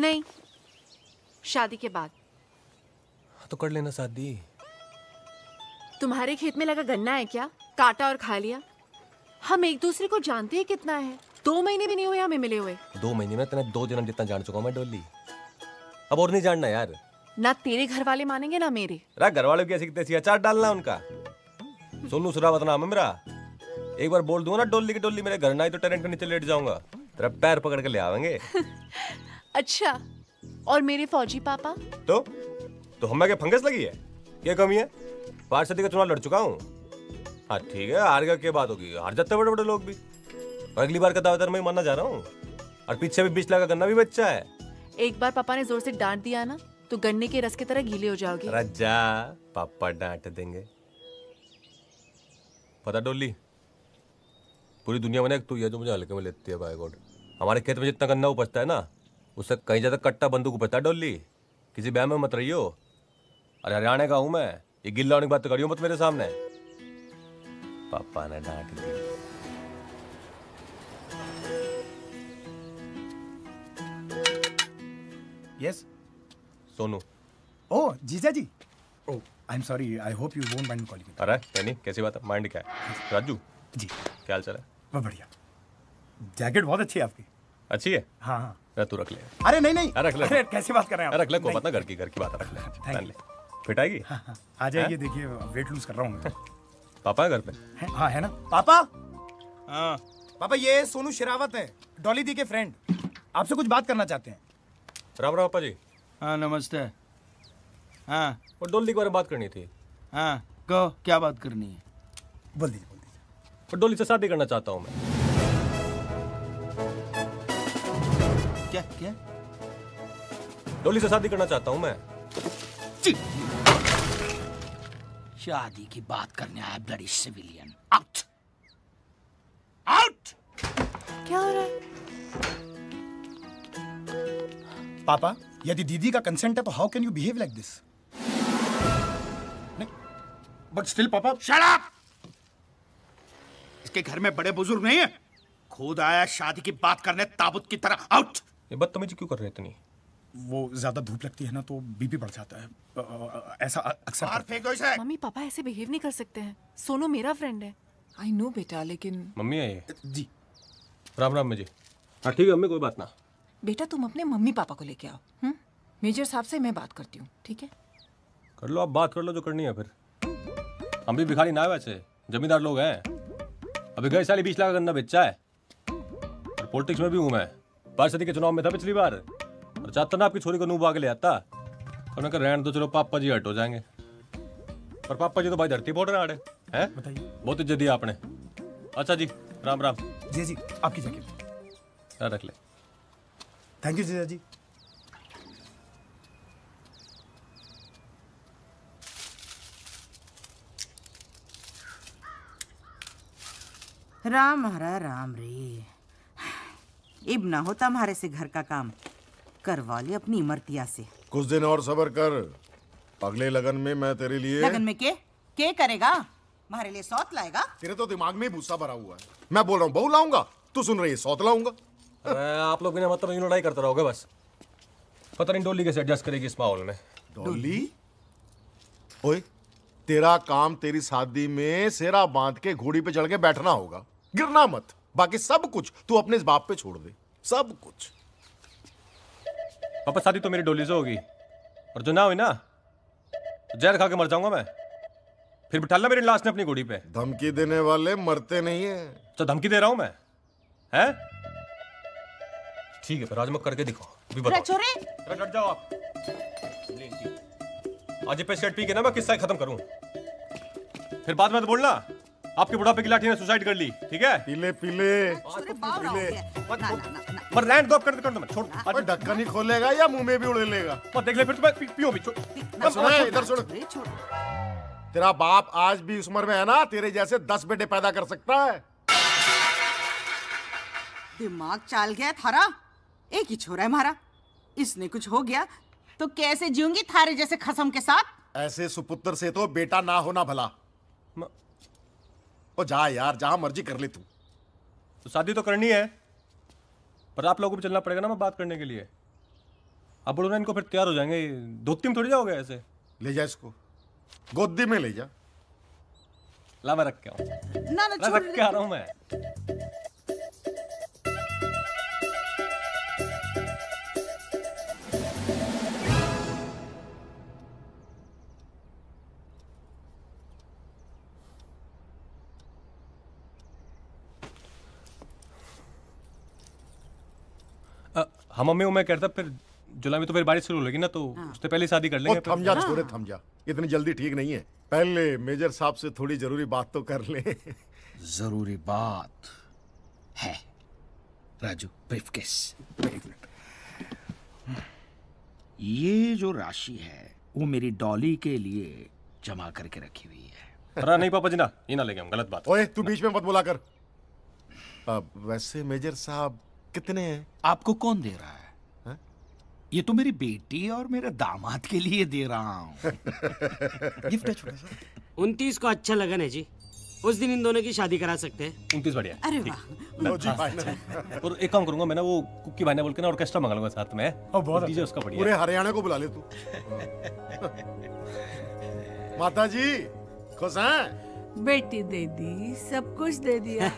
नहीं, शादी के बाद। तो कर लेना शादी। तुम्हारे खेत में लगा गन्ना है क्या? काटा और खा लिया। हम एक दूसरे को जानते हैं कितना है। 2 महीने भी नहीं हुए हमें मिले हुए। 2 महीने में तेने 2 जन्म जितना जान चुका हूं मैं डोली। अब और नहीं जानना यार। ना तेरे घर वाले मानेंगे ना मेरे। घर वालों की ऐसी तैसी अचार डालना उनका। सोनू सुरावत नाम है मेरा। एक बार बोल दूंगा ना डोली की डोली मेरे घर ना आई तो टेरेंट के नीचे लेट जाऊंगा। तेरा पैर पकड़ के ले आवेंगे। अच्छा, और मेरे फौजी पापा? तो हमें क्या फंगस लगी है? क्या कमी है? 5 सदी का चुनाव लड़ चुका हूँ। हाँ ठीक है, हार गया क्या बात होगी? हार जाते बड़े बड़े लोग भी। और अगली बार का दावेदार मैं मानना जा रहा हूँ। और पीछे भी 20 लाख का गन्ना भी बच्चा है। एक बार पापा ने जोर से डांट दिया ना तो गन्ने के रस की तरह गीले हो जाओगे। अरे जा, पापा डांट देंगे। पता डोली, पूरी दुनिया में तू ये जो मुझे हल्के में लेती है बाय गॉड। हमारे खेत में जितना गन्ना उपजता है ना उससे कहीं ज्यादा कट्टा बंदूक उपजता है डोली। किसी बहम में मत रहियो। अरे हरियाणा का हूं मैं। ये गिल्ला होने की बात तो करियो मत मेरे सामने। पापा ने डांट दी। यस सोनू। ओह जीजा जी। Oh I am sorry, I hope you won't mind calling. अरे नहीं, कैसी बात है? माइंड क्या है? राजू जी क्या हाल चाल है? बहुत बढ़िया। जैकेट बहुत अच्छी है आपकी। अच्छी है? हाँ हाँ। तू रख ले। अरे नहीं नहीं, रख ले। अरे कैसे बात कर रहे हैं आप? रख ले, को पता घर की बात रख ले। पहन ले, फिट आएगी। हाँ, हाँ, आ जाइए। देखिए वेट लूज कर रहा हूँ मैं। पापा है घर पे? हाँ है ना। पापा। हाँ पापा, ये सोनू शेरावत है, डॉली दी के फ्रेंड। आपसे कुछ बात करना चाहते हैं। राम राम पापा जी। हाँ नमस्ते। हाँ और डोली के बारे में बात करनी थी। हाँ कहो, क्या बात करनी है? बोल दीजिए। और डोली से शादी करना चाहता हूँ मैं। क्या क्या? डोली से शादी करना चाहता हूँ मैं। शादी की बात करने आया ब्लडी सिविलियन। Out out. क्या हो रहा है? पापा, यदि दीदी का कंसेंट है तो how can you behave like this? But still पापा। Shut up. इसके घर में बड़े बुजुर्ग नहीं है? खुद आया शादी की बात करने ताबूत की तरह। आउट। ये बदतमीजी क्यों कर रहे हैं इतनी? वो ज्यादा धूप लगती है ना तो बीपी बढ़ जाता है। ऐसा अक्सर बाहर फेंको इसे। मम्मी पापा ऐसे बिहेव नहीं कर सकते हैं। सोनू मेरा फ्रेंड है। आई नो बेटा, लेकिन मम्मी है ये। जी। राम राम जी। हाँ ठीक है मम्मी, कोई बात ना। बेटा तुम अपने मम्मी पापा को लेके आओ। मेजर साहब से मैं बात करती हूँ, ठीक है? कर लो, आप बात कर लो जो करनी है। फिर हम भी भिखारी ना है, वैसे जमींदार लोग हैं। अभी गए साल 20 लाख का गन्ना बेचा है। और पॉलिटिक्स में भी हूँ मैं। 5 सदी के चुनाव में था पिछली बार। और चाहता ना आपकी छोरी को नूब आके ले आता। और मैं कह रहने दो, चलो पापा जी हट हो जाएंगे। पर पापा जी तो भाई धरती फोड़ रहे हैं। बताइए। बहुत इज्जत दी आपने। अच्छा जी, राम राम। जी जी, आपकी जगह रख ले। थैंक यू जीजा जी। राम हरा राम रे। इब ना होता हमारे से घर का काम। करवा ले अपनी इमरतिया से। कुछ दिन और सब्र कर। अगले लगन में मैं तेरे लिए। लगन में के करेगा? हमारे लिए सौत लाएगा? तेरे तो दिमाग में भूसा भरा हुआ है। मैं बोल रहा हूँ बहू लाऊंगा, तू सुन रही है सौत लाऊंगा। अरे आप लोग बिना मतलब यूं लड़ाई करते रहोगे बस। पता नहीं डोली कैसे एडजस्ट करेगी इस माहौल में। डोली? ओए, तेरा काम तेरी शादी में सेरा बांध के घोड़ी पे चढ़ के बैठना होगा, गिरना मत। बाकी सब कुछ तू अपने इस बाप पे छोड़ दे, सब कुछ। पापा शादी तो मेरी डोली से होगी, और जो ना हुई ना तो जहर खा के मर जाऊंगा मैं। फिर बिठालना मेरी लाश ने अपनी घोड़ी पे। धमकी देने वाले मरते नहीं है। तो धमकी दे रहा हूं मैं, हैं? ठीक है, फिर आज मैं करके दिखाओ। अभी बताओ। छोरे डट जाओ आप। आज पे सेट पी के ना मैं किस्सा खत्म करूं। फिर बाद में तो बोलना आपके बुढ़ापे की लाठी ने सुसाइड कर ली, ठीक है? पीले पीले पर लैंड दो कर दो मत छोड़। अरे ढक्कन ही खोलेगा या मुंह में भी उड़े लेगा? मत देख ले फिर तुम्हें पियो भी। इधर सुन। तेरा बाप आज भी उस उम्र में है ना, तेरे जैसे 10 बेटे पैदा कर सकता है। दिमाग चाल गया थारा। एक ही छोरा है हमारा, इसने कुछ हो गया तो कैसे जीऊंगी थारे जैसे खसम के साथ? ऐसे सुपुत्र से तो बेटा ना होना भला। ओ जा यार, जहां मर्जी कर ले तू। तो शादी तो करनी है, पर आप लोगों को भी चलना पड़ेगा ना मैं बात करने के लिए। अब बोलो ना इनको, फिर तैयार हो जाएंगे। 2-3 थोड़ी जाओगे ऐसे। ले जा इसको, गोदी में ले जा। ला मैं रख के आऊं। ना ना छोड़ रख के आ रहा हूं मैं। हाँ मम्मी, मैं कहता फिर जुलाई में तो फिर बारिश शुरू होगी ना, तो उससे पहले शादी कर लेंगे। थम जा छोरे, थम जा, इतनी जल्दी ठीक नहीं है। पहले मेजर साहब से थोड़ी जरूरी बात तो कर ले। जरूरी बात है राजू, ब्रीफकेस। ये जो राशि है वो मेरी डॉली के लिए जमा करके रखी हुई है। अरे नहीं पापा जी, ना ये ना लेंगे हम, गलत बात। ओए तू बीच में मत बोला कर। वैसे मेजर साहब कितने हैं? आपको कौन दे रहा है? ये तो मेरी बेटी और मेरे दामाद के लिए दे रहा हूँ। गिफ्ट है छोटा सा। 29 को अच्छा लगा ना जी, उस दिन इन दोनों की शादी करा सकते हैं। 29 बढ़िया। अरे वाह। लो जी फाइनल। और एक काम करूंगा मैं ना, वो कुकी भाई ने बोल के ना ऑर्केस्ट्रा मंगा लूंगा साथ में। बहुत डीजे उसका बढ़िया। पूरे हरियाणा को बुला ले तू। माता जी खुश हैं? बेटी दे दी, सब कुछ दे दिया।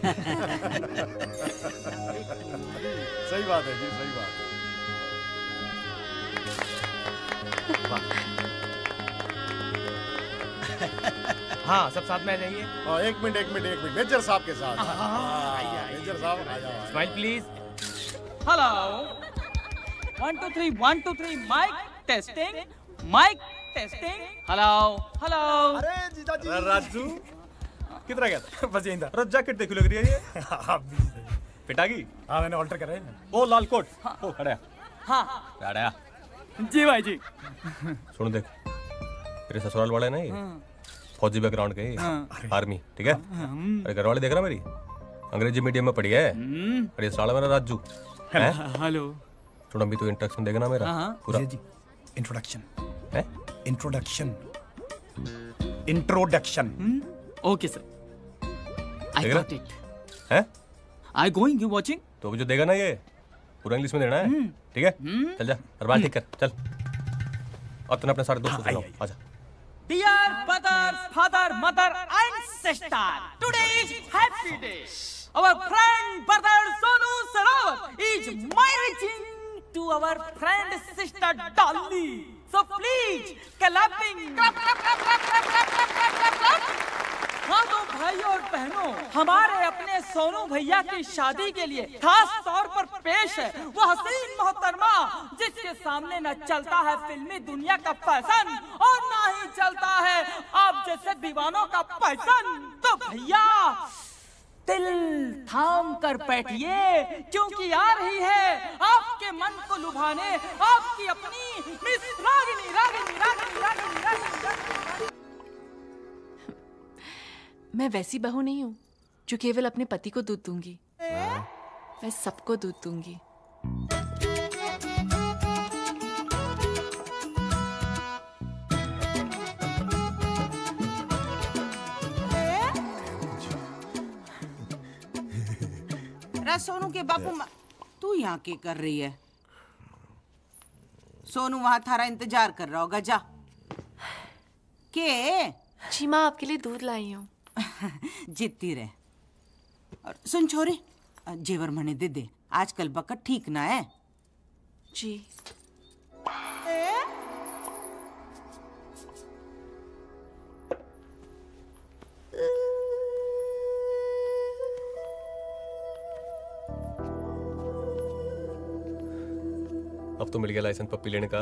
सही बात है जी, सही बात है। हाँ सब साथ में आ जाइए। एक मिनट मेजर साहब के साथ। मेजर साहब आ जाओ। Smile please. Hello 1 2 3 1 2 3 mike testing hello hello. अरे जीजा जी। राजू किधर गया था? बस यहीं था। अरे जैकेट देखो लग रही है ये। पिटागी? हाँ मैंने ऑल्टर करा है। ओ लाल कोट। ओ खड़ा। हाँ खड़ा। जी भाई जी। सुन देख, तेरे ससुराल वाले ना ये फौजी बैकग्राउंड के, आर्मी, ठीक है? अरे घर वाले देख रहा मेरी, अंग्रेजी मीडियम में पढ़ी है। अरे साला मेरा राजू। हेलो। सुन अभी तो इंट्रोडक्शन देगा ना मेरा पूरा। जी इंट्रोडक्शन है? इंट्रोडक्शन। ओके सर, आई देख रहा? Got it. हैं? I going, you watching? तो अभी जो देगा ना ये पूरा इंग्लिश में देना है, ठीक है? चल जा, और बात ठीक कर, चल। और तूने अपने सारे दोस्तों से लो, आजा। Dear brothers, father, mother, and sister, today is happy day. Our friend brother Sonu Sarawat is marrying to our friend sister Dolly. So please, clapping, clap, clap, clap, clap, clap, clap, clap, clap, clap, clap. हाँ तो भाई और बहनों, हमारे अपने सोनू भैया की शादी के लिए खास तौर पर पेश है वो हसीन मोहतरमा जिसके सामने न चलता है फिल्मी दुनिया का फैशन और ना ही चलता है आप जैसे दीवानों का पैसन। तो भैया दिल थाम कर बैठिए क्योंकि आ रही है आपके मन को लुभाने आपकी अपनी मिस रागिनी रागिनी रागिनी रागिनी रागिनी। मैं वैसी बहू नहीं हूँ जो केवल अपने पति को दूध दूंगी, मैं सबको दूध दूंगी। सोनू के बापू तू यहाँ क्या कर रही है? सोनू वहां थारा इंतजार कर रहा होगा, जा। के जी माँ आपके लिए दूध लाई हूँ। जीतती रहे। और सुन छोरी, जेवर मने दे दे, आजकल बकट ठीक ना है जी। अब तो मिल गया लाइसेंस पप्पी लेने का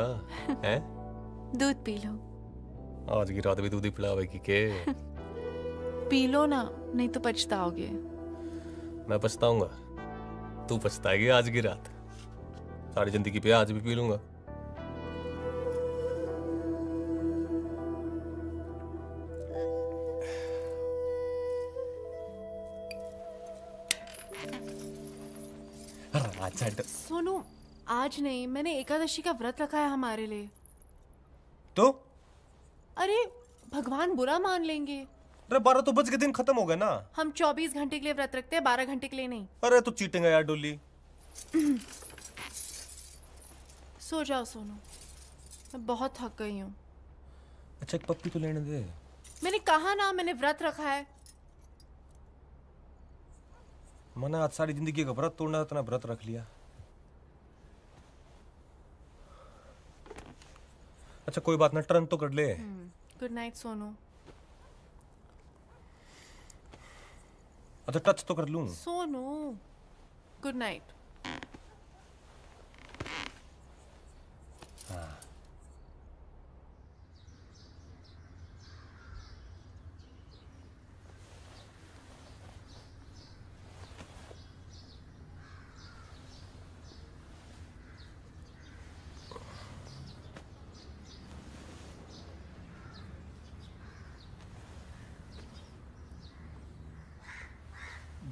है? दूध पी लो। आज की रात भी दूध ही पिलावेगी के? पी लो ना, नहीं तो पछताओगे। मैं पछताऊंगा, तू पछताएगी आज की रात। सारी जिंदगी पे आज भी पी लूंगा। सोनू आज नहीं, मैंने एकादशी का व्रत रखा है हमारे लिए। तो अरे भगवान बुरा मान लेंगे। अरे 12 तो बज के दिन खत्म हो गया ना। हम 24 घंटे के लिए व्रत रखते हैं, 12 घंटे के लिए नहीं। अरे तू चीटिंग है यार डोली। सो जाओ सोनू, मैं बहुत थक गई हूँ। अच्छा एक पप्पी तो लेने दे। मैंने कहा ना, मैंने व्रत रखा है। मना आज सारी जिंदगी का व्रत तोड़ना, इतना व्रत रख लिया। अच्छा कोई बात ना, टर्न तो कर ले। Good night Sonu. अच्छा टच तो कर लूं। Sonu good night. हाँ।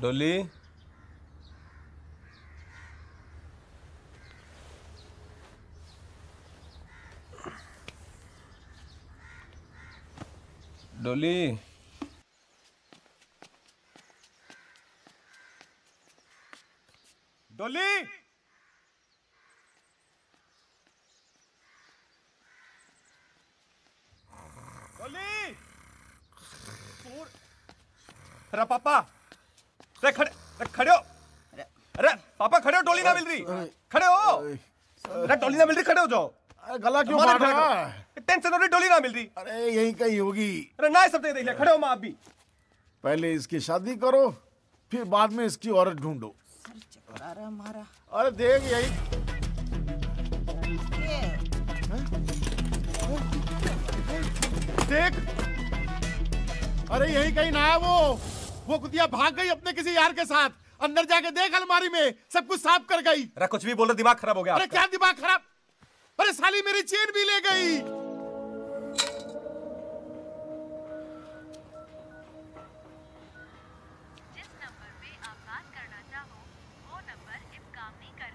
डोली डोली डोली डोली। अरे पापा, अरे खड़े हो। अरे पापा खड़े हो, डोली ना मिल रही। खड़े हो। अरे डोली ना मिल रही, खड़े हो जाओ। गला क्यों मार रहा है? टेंशन हो रही, डोली ना मिल रही। अरे यहीं कहीं होगी। अरे ना सब देख लिया, खड़े हो माँ अभी। पहले इसकी शादी करो, फिर बाद में इसकी औरत ढूंढो। हमारा अरे देख यही देख। अरे यही कहीं ना है वो कुतिया भाग गई अपने किसी यार के साथ। अंदर जाके देख, अलमारी में सब कुछ साफ कर गई। अरे कुछ भी बोल रहे, दिमाग खराब हो गया। अरे क्या दिमाग खराब? अरे साली मेरी चेन भी ले गई। जिस नंबर पे आप बात करना चाहो वो नंबर इस काम नहीं कर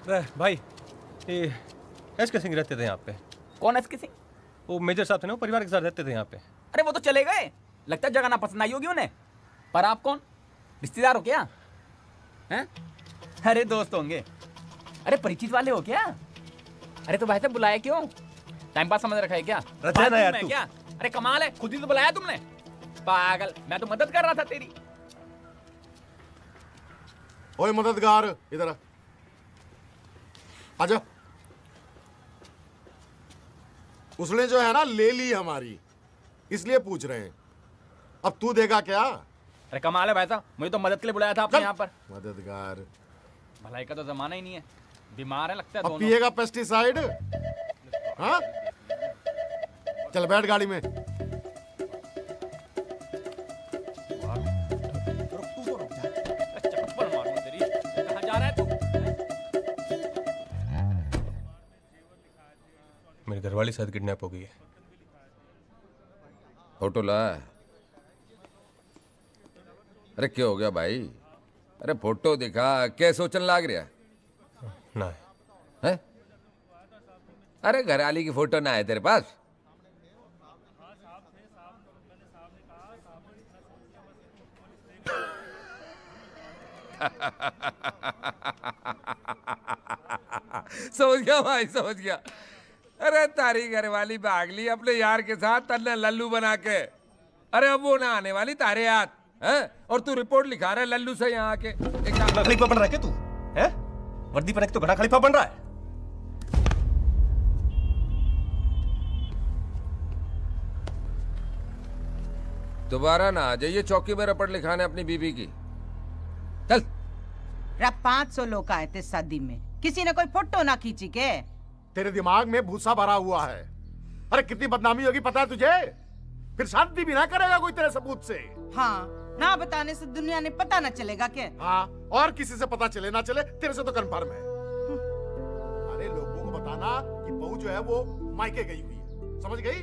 रहा। भाई ये एसके सिंह रहते थे यहाँ पे। कौन एसके सिंह? वो मेजर साहब थे ना, वो परिवार के साथ रहते थे यहाँ पे। अरे वो तो चले गए, लगता है जगह ना पसंद आई होगी उन्हें। पर आप कौन, रिश्तेदार हो क्या? हैं? अरे दोस्त होंगे। अरे परिचित वाले हो क्या? अरे तो भाई साहब बुलाया क्यों? टाइम पास समझ रखा है क्या? ना यार तू। क्या? अरे कमाल है, खुद ही तो बुलाया तुमने। पागल, मैं तो मदद कर रहा था तेरी। ओए मददगार, इधर आ। आजा। उसने जो है ना ले ली हमारी, इसलिए पूछ रहे हैं। अब तू देगा क्या? अरे कमाल है भाई साहब, मुझे तो मदद के लिए बुलाया था आपने यहाँ पर। मददगार, भलाई का तो जमाना ही नहीं है। बीमार है लगता है अब दोनों। पिएगा पेस्टिसाइड? हाँ चल बैठ गाड़ी में। कहाँ जा रहा है तू? मेरी घरवाली शायद किडनैप हो गई है। फोटो ला। अरे क्या हो गया भाई? अरे फोटो दिखा, क्या सोचन लाग रहा ना है? अरे घरवाली की फोटो ना है तेरे पास? समझ गया भाई, समझ गया। अरे तारी घरवाली भाग ली अपने यार के साथ तन्ने लल्लू बना के। अरे अब वो ना आने वाली तारे याद है, और तू रिपोर्ट लिखा रहा है लल्लू से यहाँ आके। खलीफा बन रहा है क्या तू? है वर्दी पहन के तो घना खलीफा बन रहा है। दोबारा ना आ जाइए चौकी में रपट लिखाने अपनी बीबी की। चल। 500 लोग आए थे शादी में, किसी ने कोई फोटो ना खींची के? तेरे दिमाग में भूसा भरा हुआ है। अरे कितनी बदनामी होगी पता है तुझे? फिर शादी भी ना करेगा कोई तेरे सबूत से। हाँ, ना बताने से दुनिया ने पता ना चलेगा क्या? हाँ, और किसी से पता चले ना चले, तेरे से तो कंफर्म है। अरे लोगों को बताना कि बहू जो है वो मायके गई हुई है, समझ गई?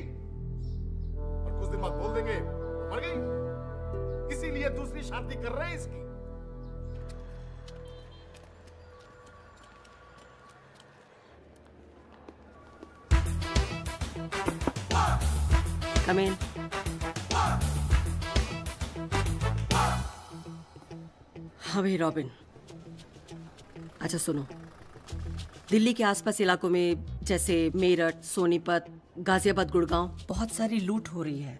और कुछ दिन बाद बोल देंगे मर गई, इसीलिए दूसरी शादी कर रहे हैं इसकी। Come in. अभी रॉबिन, अच्छा सुनो, दिल्ली के आसपास इलाकों में जैसे मेरठ, सोनीपत, गाजियाबाद, गुड़गांव बहुत सारी लूट हो रही है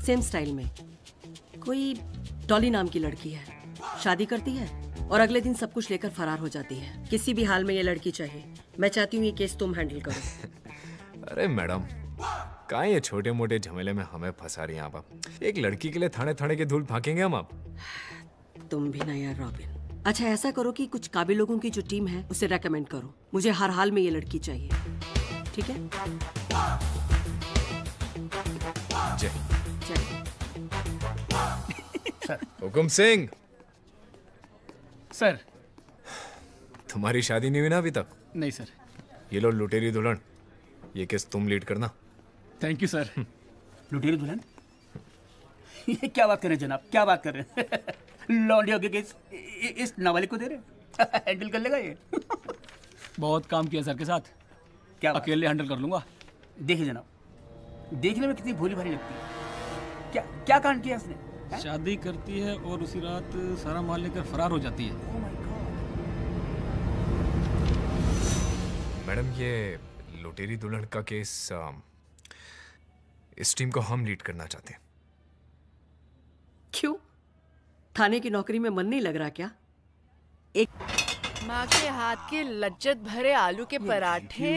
सेम स्टाइल में। कोई डॉली नाम की लड़की है, शादी करती है और अगले दिन सब कुछ लेकर फरार हो जाती है। किसी भी हाल में ये लड़की चाहिए। मैं चाहती हूँ ये केस तुम हैंडल करो। अरे मैडम, कहाँ ये छोटे मोटे झमेले में हमें फंसा रही हैं आप? एक लड़की के लिए थाने थाने के धूल फाकेंगे हम आप? तुम भी ना यार रॉबिन। अच्छा ऐसा करो कि कुछ काबिल लोगों की जो टीम है उसे रेकमेंड करो। मुझे हर हाल में ये लड़की चाहिए, ठीक है? जय सर। हुकुम सिंह। सर। तुम्हारी शादी नहीं हुई ना अभी तक? नहीं सर। ये लो लुटेरी दुल्हन, ये केस तुम लीड करना। Thank you sir. लुटेरी दुल्हन? ये क्या बात कर रहे हैं जनाब, क्या बात कर रहे हैं? लौंडियों के केस इस नाबालिग को दे रहे? हैंडल कर लेगा ये? बहुत काम किया सर के साथ, क्या अकेले हैंडल कर लूंगा। देखिए जनाब, देखने में कितनी भोली भाली लगती है। क्या क्या कांड किया इसने? शादी करती है और उसी रात सारा माल लेकर फरार हो जाती है। मैडम, ये लुटेरी दुल्हन का केस इस टीम को हम लीड करना चाहते हैं। क्यों? थाने की नौकरी में मन नहीं लग रहा क्या? एक माँ के हाथ के लज्जत भरे आलू के पराठे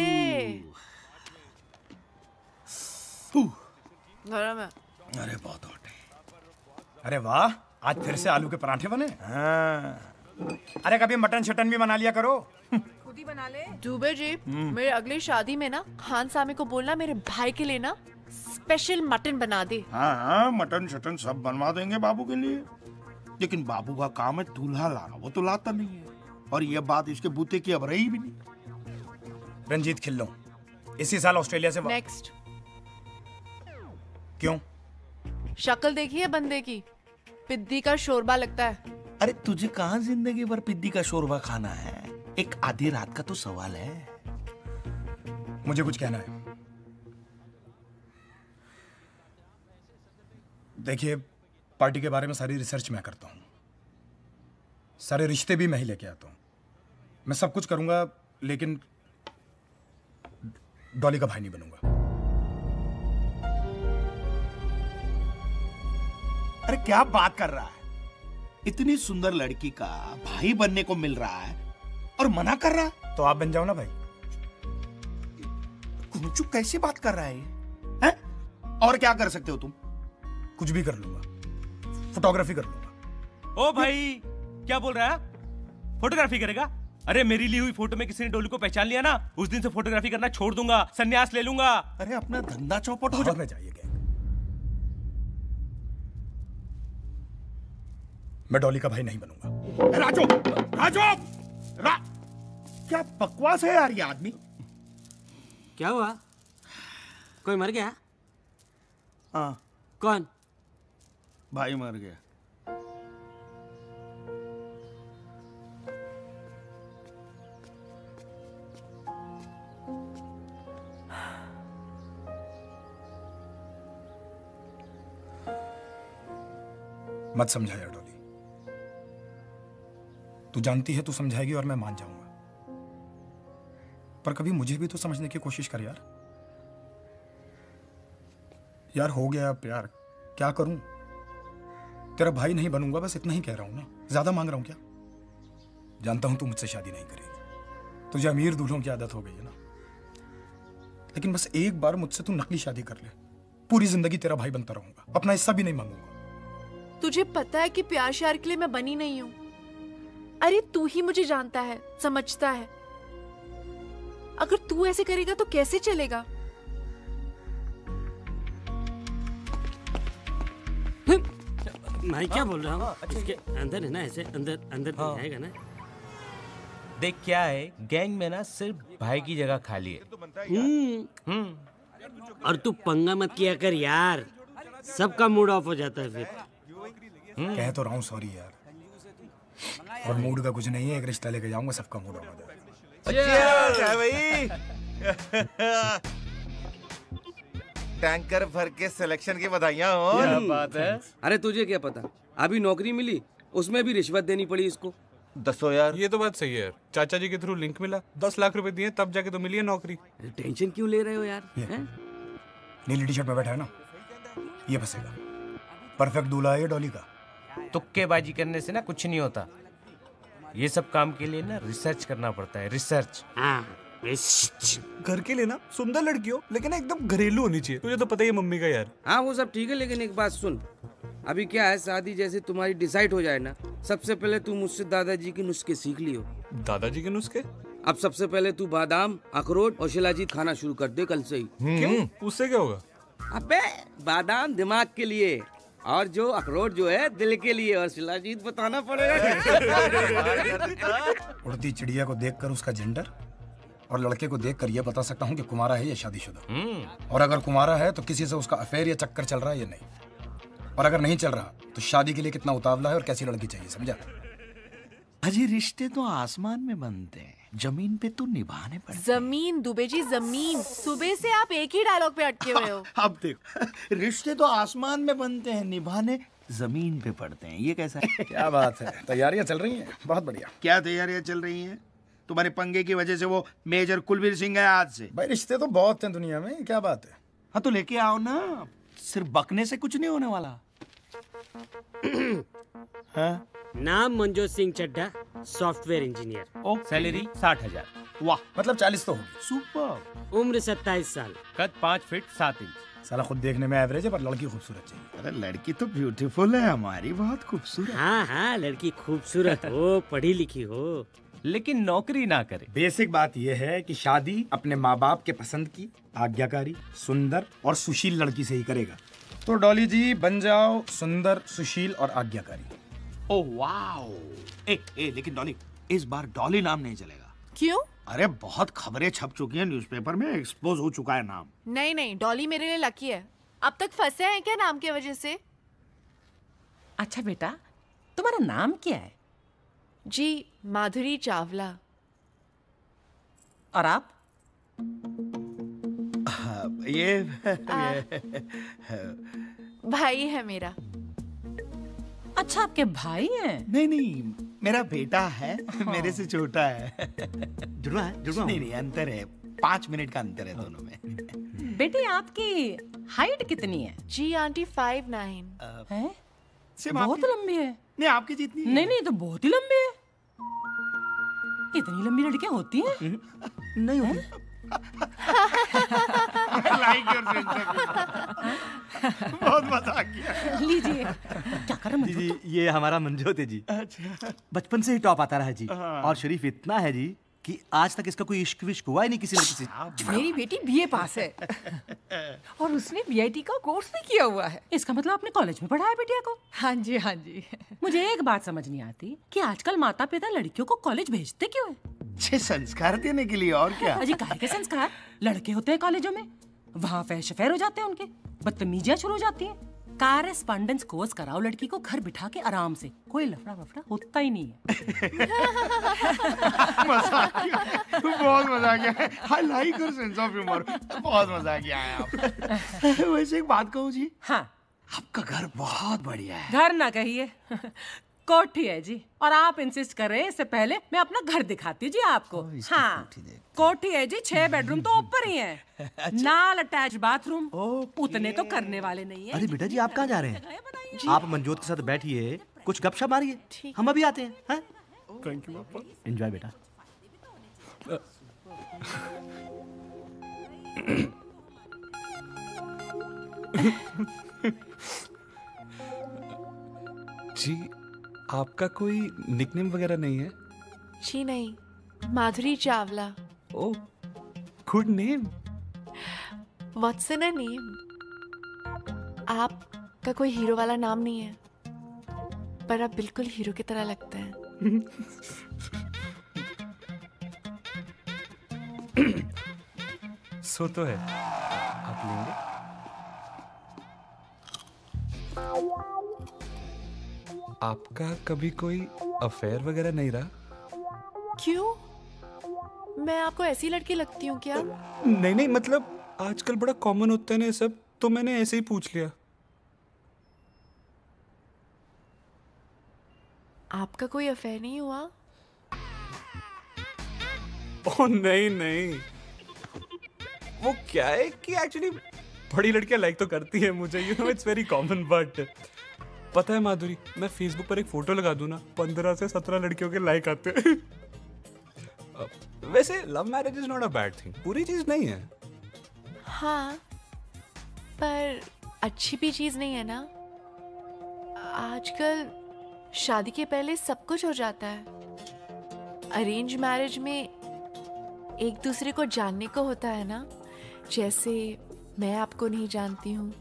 गरम है। अरे बहुत हॉट है। अरे वाह, आज फिर से आलू के पराठे बने। हाँ। अरे कभी मटन शटन भी बना लिया करो। खुद ही बना ले। दुबे जी, मेरे अगली शादी में ना खान सामे को बोलना मेरे भाई के लिए ना स्पेशल मटन बना दे। हाँ हाँ, मटन शटन सब बनवा देंगे बाबू के लिए। लेकिन बाबू का काम है दूल्हा लाना, वो तो लाता नहीं है। और ये बात इसके बूते की अब रही भी नहीं। रंजीत खिल्लो इसी साल ऑस्ट्रेलिया से नेक्स्ट। क्यों? शक्ल देखी है बंदे की, पिद्दी का शोरबा लगता है। अरे तुझे कहाँ जिंदगी भर पिद्दी का शोरबा खाना है? एक आधी रात का तो सवाल है। मुझे कुछ कहना है। देखिए, पार्टी के बारे में सारी रिसर्च मैं करता हूँ, सारे रिश्ते भी मैं ही लेके आता हूँ, मैं सब कुछ करूंगा, लेकिन डॉली का भाई नहीं बनूंगा। अरे क्या बात कर रहा है? इतनी सुंदर लड़की का भाई बनने को मिल रहा है और मना कर रहा है? तो आप बन जाओ ना भाई। कुंचू कैसी बात कर रहा है ये? हैं? और क्या कर सकते हो तुम? कुछ भी कर लूंगा, फोटोग्राफी कर लूंगा। ओ भाई, क्या बोल रहा है? फोटोग्राफी करेगा? अरे मेरी ली हुई फोटो में किसी ने डोली को पहचान लिया ना, उस दिन से फोटोग्राफी करना छोड़ दूंगा, संन्यास ले लूंगा। अरे अपना धंधा चौपट हो जाइए। मैं डॉली का भाई नहीं बनूंगा। राजू, राजू, क्या बकवास है यार ये आदमी? क्या हुआ? कोई मर गया? हाँ। कौन? भाई मर गया। मत समझाया डॉली, तू जानती है तू समझाएगी और मैं मान जाऊंगा, पर कभी मुझे भी तो समझने की कोशिश कर यार। यार हो गया प्यार, क्या करूं? तेरा भाई नहीं बनूंगा, बस इतना ही कह रहा हूं ना। ज्यादा मांग रहा हूं क्या? जानता हूं तू मुझसे शादी नहीं करेगी, तुझे अमीर दूल्हों की आदत हो गई है ना, लेकिन बस एक बार मुझसे तू नकली शादी कर ले, पूरी जिंदगी तेरा भाई बनता रहूंगा, अपना हिस्सा भी नहीं मांगूंगा। तुझे पता है कि प्यार श्यार के लिए मैं बनी नहीं हूं। अरे तू ही मुझे जानता है, समझता है। अगर तू ऐसे करेगा तो कैसे चलेगा? मैं क्या बोल रहा हूँ? इसके अंदर है ना, ऐसे अंदर अंदर आएगा ना। देख क्या है, गैंग में ना सिर्फ भाई की जगह खाली है। और तू पंगा मत किया कर यार, सबका मूड ऑफ हो जाता है फिर। कह तो रहा हूँ सॉरी यार, और मूड का कुछ नहीं है, एक रिश्ता लेके जाऊंगा, सबका मूड ऑफ हो जाएगा। भाई टैंकर भर के सिलेक्शन की बधाइयां हो। क्या बात है। अरे तुझे क्या पता, अभी नौकरी मिली, उसमें भी रिश्वत देनी पड़ी इसको। 10 यार। ये तो बात सही है यार, चाचा जी के थ्रू लिंक मिला, 10 लाख रुपए दिए तब जाके तो मिली है नौकरी। टेंशन क्यों ले रहे हो यार? नीली टी शर्ट में बैठा है ना, ये फंसेगा। परफेक्ट दूल्हा है ये डॉली का। तुक्केबाजी करने से ना कुछ नहीं होता, ये सब काम के लिए ना रिसर्च करना पड़ता है, रिसर्च। घर के लिए ना सुंदर लड़की हो, लेकिन एकदम घरेलू होनी चाहिए। तुझे तो पता ही है मम्मी का यार। हाँ वो सब ठीक है, लेकिन एक बात सुन, अभी क्या है, शादी जैसे तुम्हारी डिसाइड हो जाए ना, सबसे पहले तू मुझसे दादाजी के नुस्खे सीख लियो। दादाजी के नुस्खे? अब सबसे पहले तू बादाम, अखरोट और शिलाजीत खाना शुरू कर दे कल से ही। क्यों? उससे क्या होगा? अबे बादाम दिमाग के लिए, और जो अखरोट जो है दिल के लिए, और शिलाजीत बताना पड़ेगा। उड़ती चिड़िया को देखकर उसका जेंडर और लड़के को देखकर यह बता सकता हूँ कि कुमारा है या शादीशुदा। और अगर कुमारा है तो किसी से उसका अफेयर या चक्कर चल रहा है या नहीं, और अगर नहीं चल रहा तो शादी के लिए कितना उतावला है और कैसी लड़की चाहिए, समझा? अजी रिश्ते तो आसमान में बनते हैं, जमीन पे तो निभाने पड़ते हैं। जमीन दुबे जी, जमीन। सुबह से आप एक ही डायलॉग पे अटके हुए हो। अब देखो, रिश्ते तो आसमान में बनते हैं, निभाने जमीन पे पड़ते हैं। ये कैसा है? क्या बात है, तैयारियां चल रही हैं? बहुत बढ़िया। क्या तैयारियां चल रही हैं? तुम्हारे पंगे की वजह से वो मेजर कुलवीर सिंह है आज से। भाई रिश्ते तो बहुत हैं दुनिया में, क्या बात है? हाँ तो लेके आओ ना, सिर्फ बकने से कुछ नहीं होने वाला। हाँ? नाम Manjot Singh Chadha, software engineer. Salary 60,000। वाह, मतलब 40 तो होगी। सुपर। उम्र 27 साल। कद 5 फीट 7 इंच। साला खुद देखने में एवरेज है, पर लड़की खूबसूरत चाहिए। अरे लड़की तो ब्यूटीफुल है हमारी, बहुत खूबसूरत। हाँ हाँ, लड़की खूबसूरत हो, पढ़ी लिखी हो, लेकिन नौकरी ना करे। बेसिक बात यह है कि शादी अपने माँ बाप के पसंद की, आज्ञाकारी, सुंदर और सुशील लड़की से ही करेगा। तो डॉली जी बन जाओ सुंदर, सुशील और आज्ञाकारी। Oh wow. लेकिन डॉली, इस बार डॉली नाम नहीं चलेगा। क्यों? अरे बहुत खबरें छप चुकी हैं न्यूज़पेपर में, एक्सपोज हो चुका है नाम। नहीं नहीं, डॉली मेरे लिए लकी है। अब तक फंसे हैं क्या नाम की वजह से? अच्छा बेटा, तुम्हारा नाम क्या है? जी माधुरी चावला। और आप? ये भाई है मेरा। अच्छा, आपके भाई हैं? नहीं नहीं, मेरा बेटा है, मेरे से छोटा है। जुड़वा है? जुड़वा? नहीं नहीं, अंतर है, 5 मिनट का अंतर है दोनों में। बेटी आपकी हाइट कितनी है? जी आंटी 5'9". हैं? बहुत लंबी है। नहीं आपकी जितनी। नहीं तो बहुत ही लंबी है। इतनी लंबी लड़कियां होती हैं? नहीं होती। बहुत मजाक किया। लीजिए। क्या कर रहे जी? ये हमारा मंजोत है जी। अच्छा। बचपन से ही टॉप आता रहा है जी, हाँ। और शरीफ इतना है जी कि आज तक इसका कोई इश्क विश्क हुआ ही नहीं किसी लड़की से। मेरी बेटी बीए पास है और उसने बीआईटी का कोर्स भी किया हुआ है। इसका मतलब आपने कॉलेज में पढ़ाया बिटिया को? हाँ जी हाँ जी। मुझे एक बात समझ नहीं आती कि आजकल माता पिता लड़कियों को कॉलेज भेजते क्यों है? अच्छे संस्कार देने के लिए, और क्या। अजी काहे के संस्कार? लड़के होते हैं कॉलेजों में, वहाँ फैश फैर हो जाते हैं, उनके बदतमीजियां शुरू हो जाती हैं। कॉरेस्पॉन्डेंस कोर्स कराओ लड़की को घर बिठा के आराम से, कोई लफड़ा वफड़ा होता ही नहीं है। बहुत मजा गया। I like your sense of humour. बहुत मजा गया है आप। वैसे एक बात कहूँ जी। हाँ। आपका घर बहुत बढ़िया है। घर ना कहिए, कोठी है जी। और आप इंसिस्ट कर रहे हैं, इससे पहले मैं अपना घर दिखाती हूँ जी आपको। हाँ, कोठी है जी, 6 बेडरूम तो ऊपर ही है। अच्छा। नाल अटैच बाथरूम। उतने तो करने वाले नहीं है। अरे बेटा जी, आप कहाँ जा रहे हैं? आप मंजोत के साथ बैठिए, कुछ गपशप मारिए, हम अभी आते हैं। थैंक यू पापा। एंजॉय बेटा। जी आपका कोई निकनेम वगैरह नहीं है? जी नहीं, Madhuri Chawla. Oh, good name. What's in a name? आपका कोई हीरो वाला नाम नहीं है, पर आप बिल्कुल हीरो की तरह लगते हैं। सो तो है, आप लेंगे? आपका कभी कोई अफेयर वगैरह नहीं रहा? क्यों? मैं आपको ऐसी लड़की लगती हूँ क्या? नहीं नहीं, मतलब आजकल बड़ा कॉमन होता है ना ये सब, तो मैंने ऐसे ही पूछ लिया। आपका कोई अफेयर नहीं हुआ? ओह नहीं नहीं, वो क्या है कि एक्चुअली बड़ी लड़कियां लाइक तो करती है मुझे, you know it's very common. But पता है माधुरी, मैं फेसबुक पर एक फोटो लगा दूं ना, 15 से 17 लड़कियों के लाइक आते हैं। वैसे love marriage is not a bad thing, पूरी चीज नहीं है। हाँ, पर अच्छी भी चीज नहीं है ना। आजकल शादी के पहले सब कुछ हो जाता है। अरेंज मैरिज में एक दूसरे को जानने को होता है ना, जैसे मैं आपको नहीं जानती हूँ,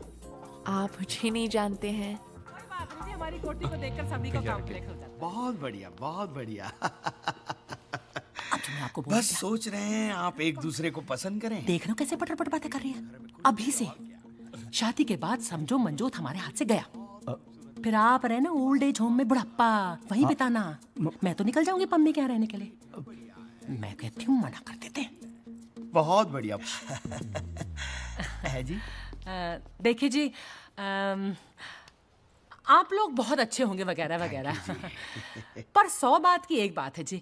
आप मुझे नहीं जानते हैं। हमारी कोठी को देखकर सभी को काम क्लिक हो जाता है। बहुत बढ़िया, बहुत बढ़िया। आपको बस सोच रहे हैं आप एक दूसरे को पसंद करें। देख लो कैसे पटर पटर बातें कर रही है। अभी से शादी के बाद समझो मंजोत हमारे हाथ से गया, फिर आप रहे ना ओल्ड एज होम में बुढ़ापा, वहीं बिताना। मैं तो निकल जाऊंगी पम्मी के यहाँ रहने के लिए। मैं कहती हूँ मना कर देते हैं। बहुत बढ़िया है जी। देखिए जी, आप लोग बहुत अच्छे होंगे वगैरह वगैरह, पर 100 बात की एक बात है जी,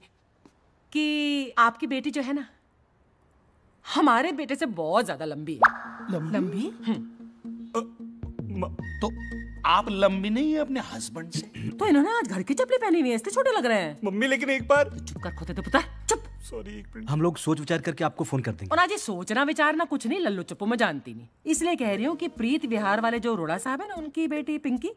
कि आपकी बेटी जो है ना, हमारे बेटे से बहुत ज्यादा लंबी है। लंबी? तो आप लंबी नहीं है अपने हस्बैंड से? तो इन्होंने आज घर की चप्पलें पहनी हुई है, इसलिए छोटे लग रहे हैं। मम्मी लेकिन एक बार चुप कर खोते थे पुत्र, चुप। सॉरी, एक मिनट। हम लोग सोच विचार करके आपको फोन कर देंगे। और आज ये सोचना विचारना कुछ नहीं, लल्लू चप्पू मैं जानती नहीं, इसलिए कह रही हूँ कि प्रीत विहार वाले जो अरोड़ा साहब है ना, उनकी बेटी पिंकी,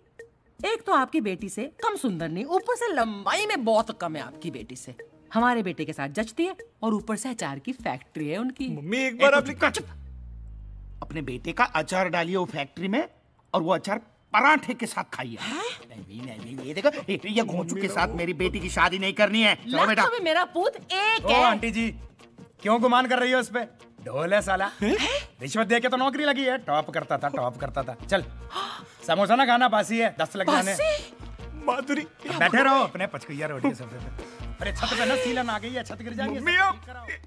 एक तो आपकी बेटी से कम सुंदर नहीं, ऊपर से लंबाई में बहुत कम है आपकी बेटी से। हमारे बेटे के साथ जचती है, और ऊपर से अचार की फैक्ट्री है उनकी। मम्मी एक बार आप अपने बेटे का अचार डालिए वो फैक्ट्री में, और वो अचार पराठे के साथ खाइए। नहीं, ये देखो, ये घोंचू के साथ मेरी बेटी की शादी नहीं करनी है। चलो बेटा। भी मेरा पूत एक ओ है। आंटी जी, क्यों गुमान कर रही हो उस पे? ढोल है साला, रिश्वत दे के तो नौकरी लगी है। टॉप करता था, टॉप करता था। चल समोसा ना खाना, बासी है, 10 लग जाने। माधुरी बैठे रहो अपने पचकैया रोटी सबसे। अरे छत पे ना सीलन आ गई है, छत गिर जाएगी। मम्मी आप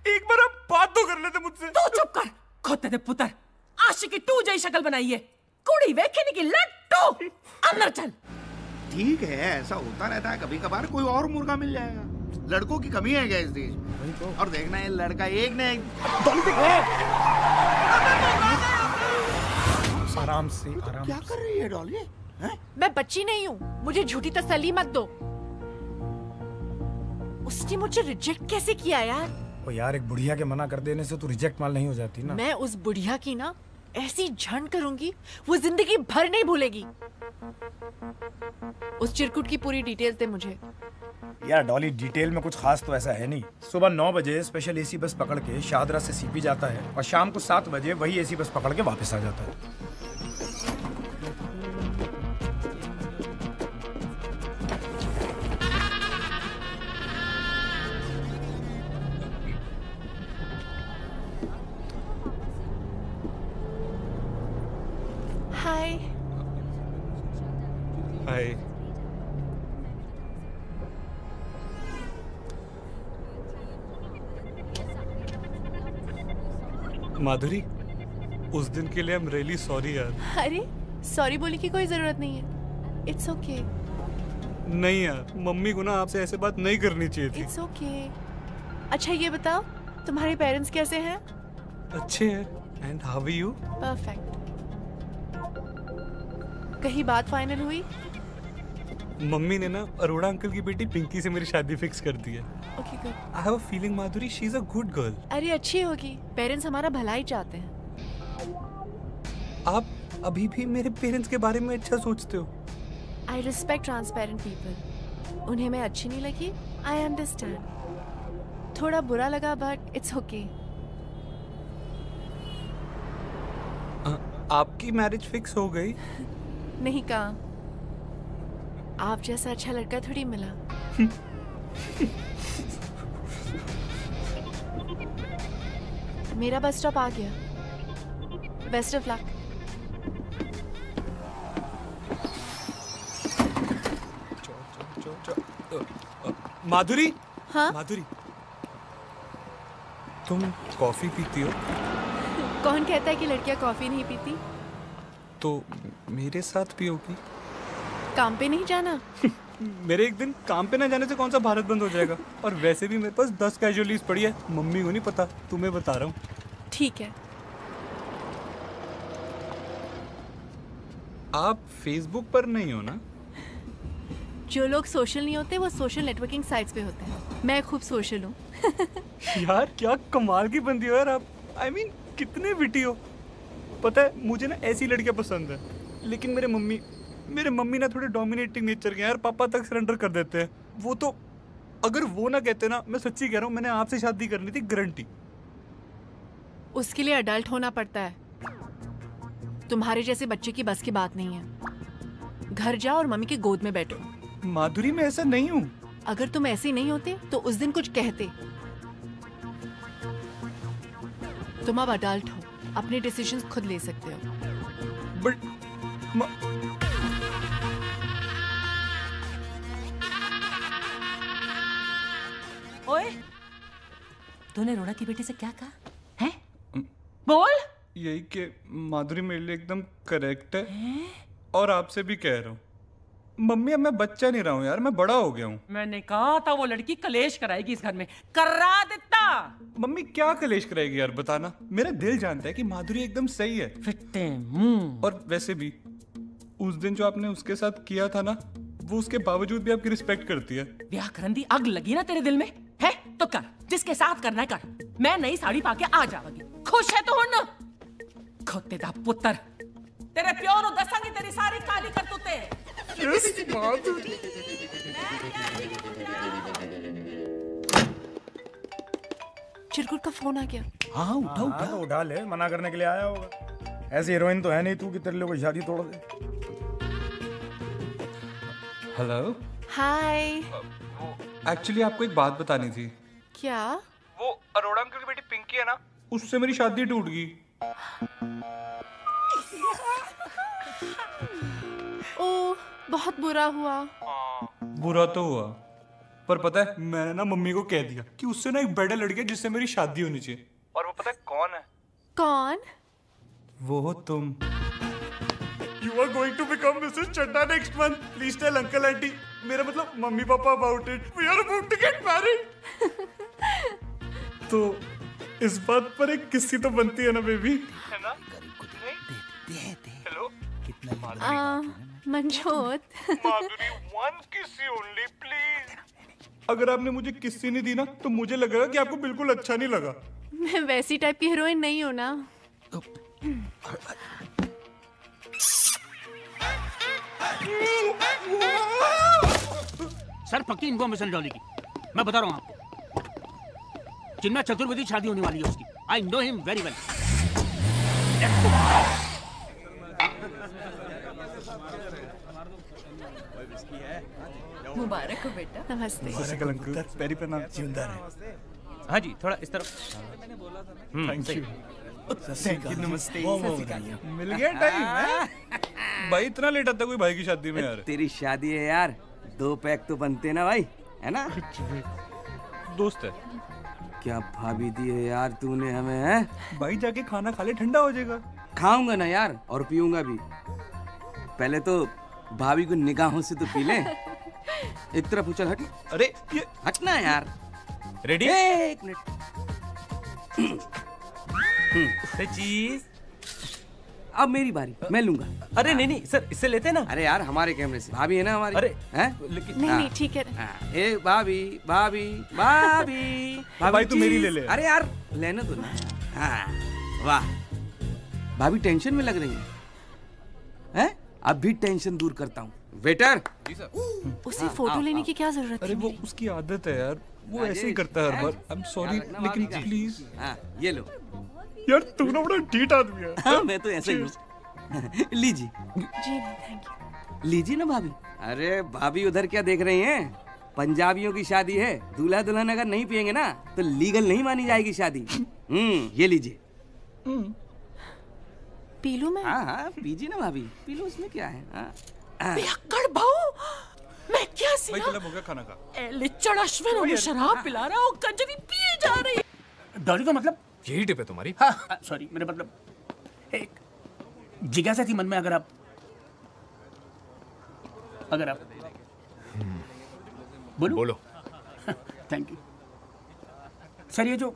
एक बार आप बात तो कर लेते मुझसे। तू चुप कर खोते थे पुत्र, आशिकी 2 जई शक्ल बनाई है, कुड़ी वेखने की लट्टू। अंदर चल। ठीक है, ऐसा होता रहता है, कभी कभार कोई और मुर्गा मिल जाएगा। लड़कों की कमी है क्या इस देश में? और देखना है लड़का एक ने आराम से, आराम। क्या कर रही है डॉली? मैं बच्ची नहीं हूँ, मुझे झूठी तसल्ली मत दो। उसने मुझे रिजेक्ट कैसे किया यार? ओ यार, एक बुढ़िया के मना कर देने से तू रिजेक्ट माल नहीं हो जाती ना। मैं उस बुढ़िया की ना ऐसी झंड करूंगी, वो जिंदगी भर नहीं भूलेगी। उस चिरकुट की पूरी डिटेल्स दे मुझे। यार डॉली, डिटेल में कुछ खास तो ऐसा है नहीं। सुबह 9 बजे स्पेशल एसी बस पकड़ के शाहदरा से सीपी जाता है, और शाम को 7 बजे वही एसी बस पकड़ के वापस आ जाता है। हाय। हाय। माधुरी, उस दिन के लिए I'm really sorry यार। अरे सॉरी बोलने की कोई जरूरत नहीं है, इट्स ओके। नहीं यार, मम्मी को ना आपसे ऐसे बात नहीं करनी चाहिए थी। It's okay. अच्छा ये बताओ, तुम्हारे पेरेंट्स कैसे हैं? अच्छे हैं। And how are you? Perfect. कहीं बात फाइनल हुई? मम्मी ने ना अरोड़ा अंकल की बेटी पिंकी से मेरी शादी फिक्स कर दी है। Okay good. I have a feeling Madhuri she is a good girl. अरे अच्छी होगी, पेरेंट्स हमारा भला ही चाहते हैं। आप अभी भी मेरे पेरेंट्स के बारे में अच्छा सोचते हो। I respect transparent people. उन्हें मैं अच्छी नहीं लगी, आई अंडरस्टैंड। थोड़ा बुरा लगा बट इट्स ओके। आपकी मैरिज फिक्स हो गई? नहीं कहा, आप जैसा अच्छा लड़का थोड़ी मिला। मेरा बस स्टॉप आ गया। Best of luck. माधुरी। हाँ? माधुरी, तुम कॉफी पीती हो? कौन कहता है कि लड़कियां कॉफी नहीं पीती? तो मेरे साथ पियोगी? काम पे नहीं जाना? मेरे एक दिन काम पे ना जाने से कौन सा भारत बंद हो जाएगा। और वैसे भी मेरे पास 10 कैजुअल पड़ी है, मम्मी को नहीं पता, तुम्हें बता रहा हूँ। ठीक है। आप फेसबुक पर नहीं हो ना? जो लोग सोशल नहीं होते वो सोशल नेटवर्किंग साइट्स पे होते हैं। मैं खूब सोशल हूँ। यार क्या कमाल की बंदी हो यार आप। I mean, कितने विटी हो। पता है मुझे ना ऐसी लड़कियां पसंद है, लेकिन मेरे मम्मी ना थोड़े डोमिनेटिंग नेचर के हैं यार, पापा तक सरेंडर कर देते हैं। वो तो अगर वो ना कहते ना, मैं सच्ची कह रहा हूँ, मैंने आपसे शादी करनी थी गारंटी। उसके लिए अडल्ट होना पड़ता है। तुम्हारे जैसे बच्चे की बस की बात नहीं है। घर जाओ और मम्मी की गोद में बैठो। माधुरी मैं ऐसा नहीं हूँ। अगर तुम ऐसे नहीं होते तो उस दिन कुछ कहते। तुम अब अडल्ट हो, अपने डिसीजंस खुद ले सकते हो। बट ओए, तूने रोड़ा की बेटी से क्या कहा है? बोल। यही कि माधुरी मेरे लिए एकदम करेक्ट है, और आपसे भी कह रहा हूँ। मम्मी अब मैं बच्चा नहीं रहा हूँ यार, मैं बड़ा हो गया हूँ। मैंने कहा था वो लड़की कलेश कराएगी इस घर में, करा देता। मम्मी क्या कलेश कराएगी यार, बताना। मेरा दिल जानता है कि माधुरी एकदम सही है। फिट्टे मुंह। और वैसे भी उस दिन जो आपने उसके साथ किया था ना, वो उसके बावजूद भी आपकी रिस्पेक्ट करती है। ब्याह करंदी आग लगी ना तेरे दिल में है तो कर, जिसके साथ करना है कर। मैं नई साड़ी पाके आ जाऊंगी। खुश है तो हुन खोते दा पुत्र, तेरे प्यो नु दसांगी तेरी सारी काली करतूते। चिरकुट का फोन आ गया। हाँ उठा तो उठा ले, मना करने के लिए आया होगा। ऐसी हीरोइन तो है नहीं तू कि तेरे लिए कोई शादी तोड़ दे। हेलो। हाय। एक्चुअली आपको एक बात बतानी थी। क्या? वो अरोड़ा अंकल की बेटी पिंकी है ना, उससे मेरी शादी टूट गई। ओह, बहुत बुरा हुआ। बुरा तो हुआ, पर पता है मैंने ना मम्मी को कह दिया कि उससे ना एक बेटर लड़की है जिससे मेरी शादी होनी चाहिए। और वो पता है कौन है? कौन? वो हो तुम। You are going to become Mrs. Chadda next month. Please tell uncle auntie. मेरा मतलब mummy papa about it. We are about to get married. तो इस बात पर एक किस्सी तो बनती है ना बेबी, है ना? Hello. Manjot. Madhuri, one किस्सी only, please. अगर आपने मुझे किस्सी नहीं दी ना, तो मुझे लगेगा कि आपको बिल्कुल अच्छा नहीं लगा। मैं वैसी टाइप की हीरोइन नहीं हूँ ना। सर पक्की इन्फॉर्मेशन डॉली की, मैं बता रहा हूँ आपको। चिन्मय चतुर्वेदी शादी होने वाली है उसकी। I know him very well. मुबारक हो बेटा। नमस्ते। पैरी पे नाम जिंदा रहे। हाँ जी, थोड़ा इस तरफ। Thank you. नमस्ते। मिल गया टाइम। भाई इतना लेट आता कोई भाई की शादी में यार? तेरी शादी है यार, 2 पैक तो बनते ना भाई, है ना? दोस्त है। क्या भाभी दी है यार तूने हमें, है? भाई जाके खाना खा ले, ठंडा हो जाएगा। खाऊंगा ना यार, और पीऊंगा भी। पहले तो भाभी को निगाहों से तो पी ले। एक तरफ उछल, हट। अरे ये हटना यार। रेडी? एक मिनट। चीज। अब मेरी बारी, मैं लूंगा। अरे नहीं सर, इससे लेते ना। अरे यार हमारे कैमरे से, भाभी है ना हमारी। अरे हैं? लेकिन नहीं ठीक है। ए भाभी भाभी भाभी भाई तू मेरी ले ले। अरे यार लेने दो ना। हाँ वाह, भाभी टेंशन में लग रही है? अब भी टेंशन दूर करता हूँ। वेटर। उसे फोटो लेने की क्या जरूरत है? अरे वो उसकी आदत है यार, वो ऐसे ही करता है हर बार। आई एम सॉरी, लेकिन प्लीज। ये लो यार, तू ना बड़ा डीट आदमी है। हाँ, मैं तो ऐसे ही हूँ। लीजिए। जी थैंक यू। लीजिए ना भाभी। अरे भाभी उधर क्या देख रही हैं? पंजाबियों की शादी है, दूल्हा दुल्हन अगर नहीं पियेंगे ना तो लीगल नहीं मानी जाएगी शादी। ये लीजिए। पी लूं मैं? हाँ पीजिए ना भाभी, पी लो, उसमें क्या है। बेअक्कड़ बहू, मैं क्या सी भाई चला हो गया खाना का। लिचड़ अश्विन उन्हें शराब पिला रहा और कंजरी पिए जा रही है। डॉली का मतलब यही टिप है तुम्हारी? हाँ सॉरी, मेरा मतलब एक जिज्ञासा थी मन में। अगर आप बोलो। Thank you sir. ये जो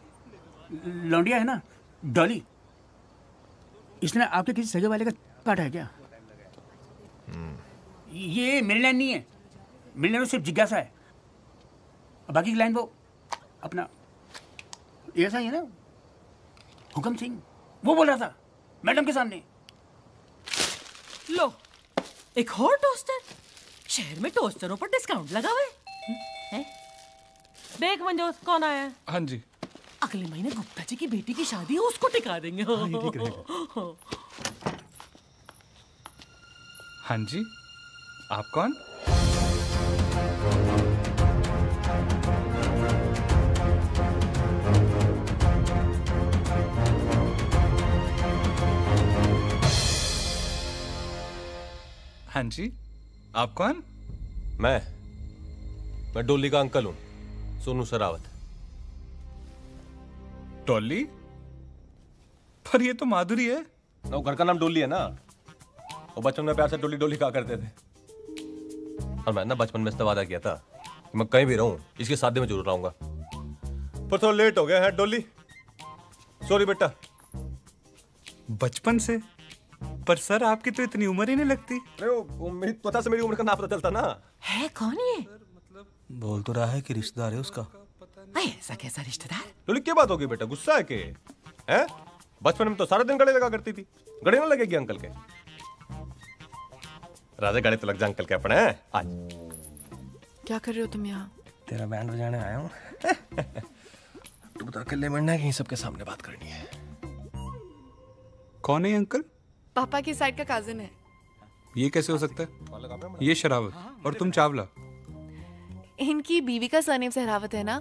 लौंडिया है ना, डॉली, इसने आपके किसी सगे वाले का काटा है क्या? ये मेरी लाइन नहीं है, मेरी लाइन सिर्फ जिज्ञासा है। बाकी की लाइन वो अपना ऐसा ही है ना, हुक्म सिंह वो बोल रहा था मैडम के सामने। लो, एक और टोस्टर। शहर में टोस्टरों पर डिस्काउंट लगा हुआ है। देख मंजोत, कौन आया है? हाँ जी। अगले महीने गुप्ता जी की बेटी की शादी है, उसको टिका देंगे। ये ठीक रहेगा। हाँ जी, आप कौन? हाँ जी, आप कौन? मैं डोली का अंकल हूं, सोनू सरावत। डॉली? पर ये तो माधुरी है। ना, वो घर का नाम डोली है ना। वो बचपन में प्यार से डोली डोली कहा करते थे। और मैं ना बचपन में इससे वादा किया था कि मैं कहीं भी रहूं, इसकी शादी में जरूर रहूंगा। पर थोड़ा लेट हो गया है डोली, सॉरी बेटा। बचपन से? पर सर आपकी तो इतनी उम्र ही नहीं लगती। अरे वो मेरी त्वचा से मेरी उम्र का ना पता चलता ना। है कौन ये? बोल तो रहा है कि रिश्तेदार है उसका। ऐसा कैसा रिश्तेदार? डोली क्या बात होगी बेटा, गुस्सा है के? हैं? बचपन में तो सारा दिन गले लगा करती थी, गले ना लगेगी अंकल के? राजा गले तो लग जा अंकल के अपने। आज क्या कर रहे हो तुम यहाँ? तेरा बैंड बजाने आया हूँ। तू बता, अकेले मिलना है कि सबके सामने बात करनी है? कौन है अंकल? पापा की साइड का काजिन है। ये कैसे हो सकता है? ये शरावत और तुम चावला। इनकी बीवी का सरनेम सहरावत है ना,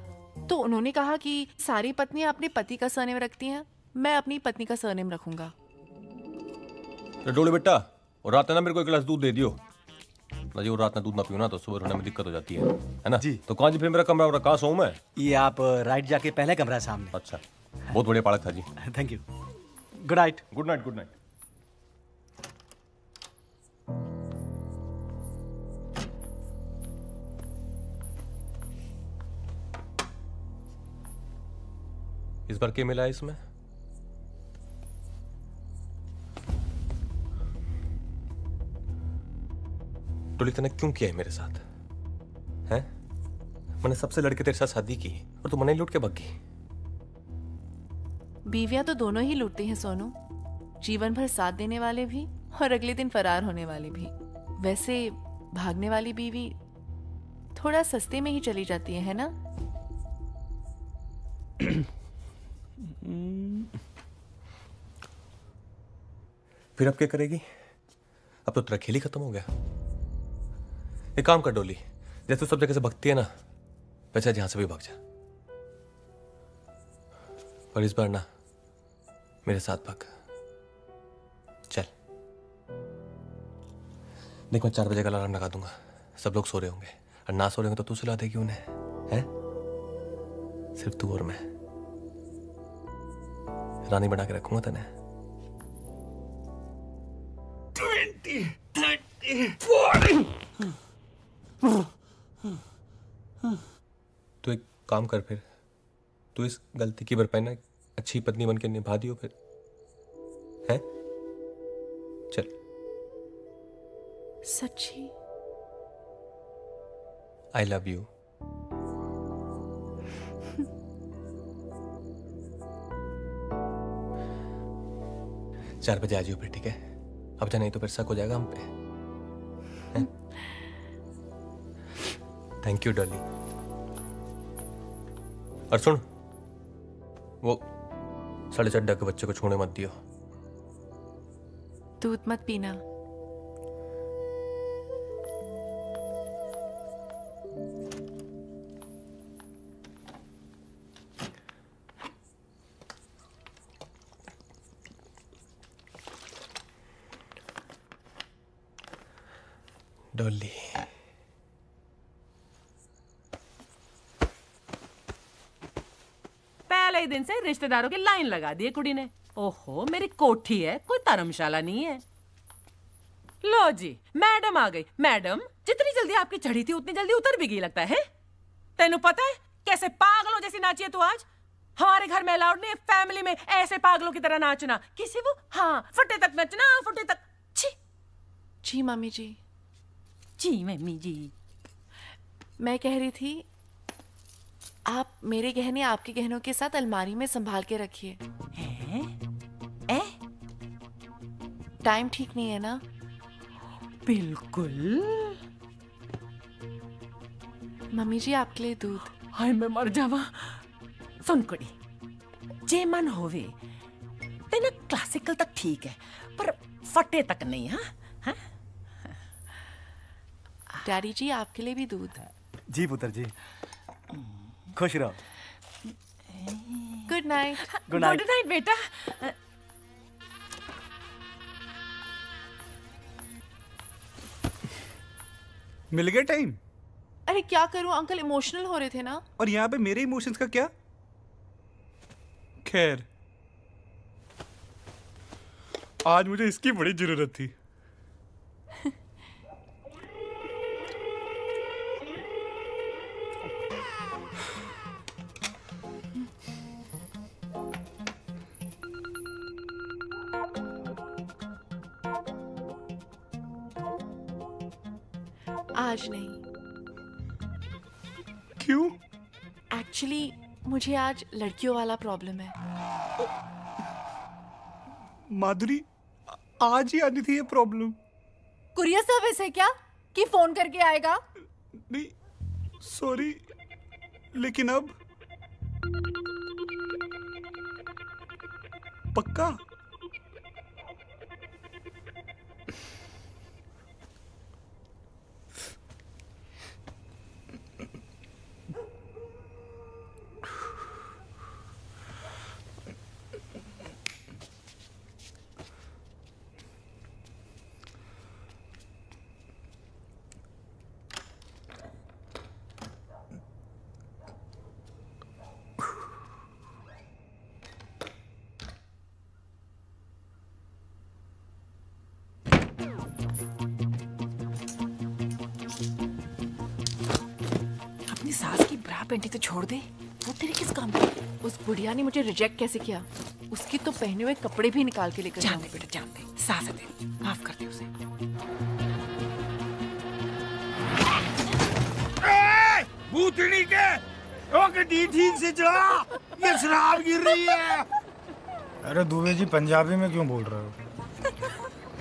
तो उन्होंने कहा कि सारी पत्नियां अपने पति का सरनेम रखती हैं, मैं अपनी पत्नी का सरनेम रखूंगा। तो डोले बेटा, और रात में ना मेरे को एक गिलास दूध दे दियो ना जी। वो रात में दूध ना पियो ना तो सुबह उठने में दिक्कत हो जाती है ना जी। तो कहाँ जी फिर मेरा कमरा और कहाँ सोऊं मैं? ये आप राइट जाके पहले कमरा है सामने। अच्छा, बहुत बढ़िया पालक था जी। Thank you. Good night. Good night. Good night. इस बार क्या मिला है इसमें? टोली तूने क्यों किया है मेरे साथ? हैं? मैंने सबसे लड़के तेरे साथ शादी की और तू मने लूट के भाग गई। बीवियां तो दोनों ही लूटती हैं सोनू, जीवन भर साथ देने वाले भी और अगले दिन फरार होने वाले भी। वैसे भागने वाली बीवी थोड़ा सस्ते में ही चली जाती है ना? फिर अब क्या करेगी? अब तो तेरा खेल ही खत्म हो गया। एक काम कर डोली, जैसे तू सब जगह से भगती है ना, वैसे जहां से भी भाग जा। पर इस बार ना मेरे साथ भाग। चल देख, मैं 4 बजे का अलार्म लगा दूंगा। सब लोग सो रहे होंगे, और ना सो रहे होंगे तो तू सुला देगी उन्हें। हैं? सिर्फ तू और मैं रानी बना के रखूंगा तने। 20, 30, 40। तू एक काम कर, फिर तू इस गलती की भरपाई ना अच्छी पत्नी बन के निभा दियो फिर, हैं? चल। सच्ची? I love you. चार बजे आ जाइयो फिर, ठीक है? अब जा, नहीं तो फिर शक हो जाएगा हम पे। Thank you Dolly. और सुन, वो 4:30 के बच्चे को छोड़ने मत दियो। दूध मत पीना। डॉली, पहले ही दिन से रिश्तेदारों की लाइन लगा दी है कुड़ी ने। ओहो, मेरी कोठी है, कोई धर्मशाला नहीं है। लो जी, मैडम आ गई। मैडम, जितनी जल्दी आपकी चढ़ी थी उतनी जल्दी उतर भी गई लगता है। तेनू पता है कैसे पागलों जैसी नाची है तू आज? हमारे घर में अलाउड नहीं है फैमिली में ऐसे पागलों की तरह नाचना। किसी वो हाँ फटे तक नचना, फटे तक। छी। जी मम्मी जी। जी मम्मी जी। मैं कह रही थी आप मेरे गहने आपके गहनों के साथ अलमारी में संभाल के रखिए। टाइम ठीक नहीं है ना? बिल्कुल। मम्मी जी आपके लिए दूध। हाय मैं मर जावा। सुन कुड़ी, जे मन होवे तेना क्लासिकल तक ठीक है पर फटे तक नहीं। हाँ डैडी जी आपके लिए भी दूध। जी पुत्र जी, खुश रहो। Good night. Good night. Good night बेटा। मिल गया टाइम? अरे क्या करूं अंकल, इमोशनल हो रहे थे ना। और यहाँ पे मेरे इमोशंस का क्या? खैर, आज मुझे इसकी बड़ी जरूरत थी। आज नहीं। क्यों? एक्चुअली मुझे आज लड़कियों वाला प्रॉब्लम है। माधुरी, आज ही आनी थी ये प्रॉब्लम। कुरियर सर्विस है क्या कि फोन करके आएगा? नहीं सॉरी, लेकिन अब पक्का? सास की ब्रा पेंटी तो छोड़ दे, वो तेरे किस काम की? उस बुढ़िया ने मुझे रिजेक्ट कैसे किया? उसकी तो पहने हुए कपड़े भी निकाल के लेकर जान दे बेटा, जान दे। सास है तेरी, माफ कर दे उसे। भूतनी के गड्डी ठीक से चला, ये शराब गिर रही है। अरे दुबे जी पंजाबी में क्यों बोल रहे हो